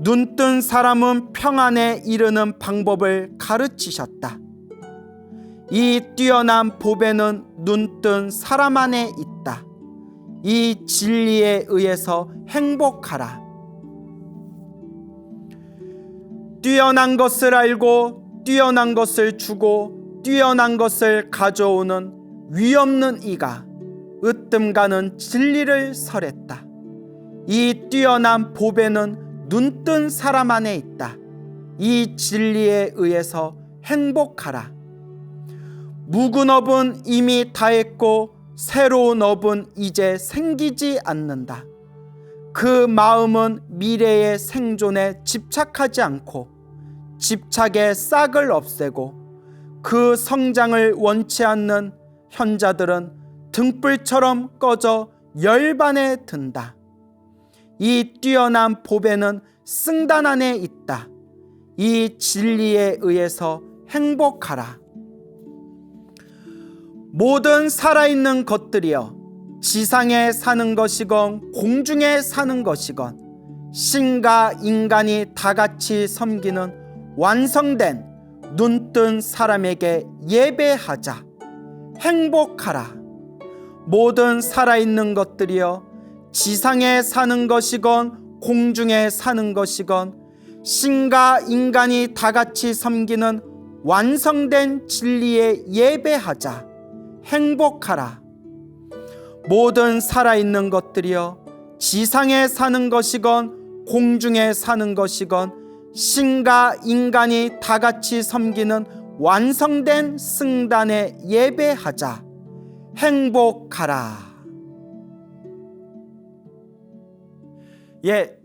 눈뜬 사람은 평안에 이르는 방법을 가르치셨다. 이 뛰어난 보배는 눈뜬 사람 안에 있다. 이 진리에 의해서 행복하라. 뛰어난 것을 알고 뛰어난 것을 주고 뛰어난 것을 가져오는 위없는 이가 으뜸가는 진리를 설했다. 이 뛰어난 보배는 눈뜬 사람 안에 있다. 이 진리에 의해서 행복하라. 묵은 업은 이미 다했고 새로운 업은 이제 생기지 않는다. 그 마음은 미래의 생존에 집착하지 않고 집착의 싹을 없애고 그 성장을 원치 않는 현자들은 등불처럼 꺼져 열반에 든다. 이 뛰어난 보배는 승단 안에 있다. 이 진리에 의해서 행복하라. 모든 살아있는 것들이여 지상에 사는 것이건 공중에 사는 것이건 신과 인간이 다같이 섬기는 완성된 눈뜬 사람에게 예배하자. 행복하라. 모든 살아있는 것들이여 지상에 사는 것이건 공중에 사는 것이건 신과 인간이 다같이 섬기는 완성된 진리에 예배하자. 행복하라. 모든 살아있는 것들이여 지상에 사는 것이건 공중에 사는 것이건 신과 인간이 다 같이 섬기는 완성된 승단에 예배하자. 행복하라.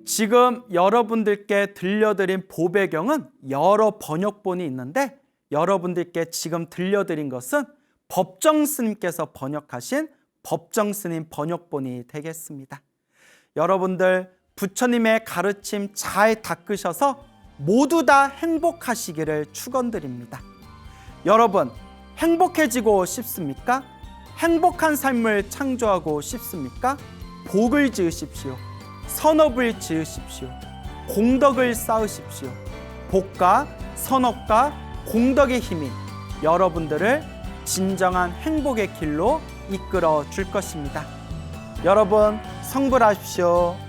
지금 여러분들께 들려드린 보배경은 여러 번역본이 있는데 여러분들께 지금 들려드린 것은 법정스님께서 번역하신 법정스님 번역본이 되겠습니다. 여러분들 부처님의 가르침 잘 닦으셔서 모두 다 행복하시기를 축원드립니다. 여러분 행복해지고 싶습니까? 행복한 삶을 창조하고 싶습니까? 복을 지으십시오. 선업을 지으십시오. 공덕을 쌓으십시오. 복과 선업과 공덕의 힘이 여러분들을 진정한 행복의 길로 이끌어 줄 것입니다. 여러분 성불하십시오.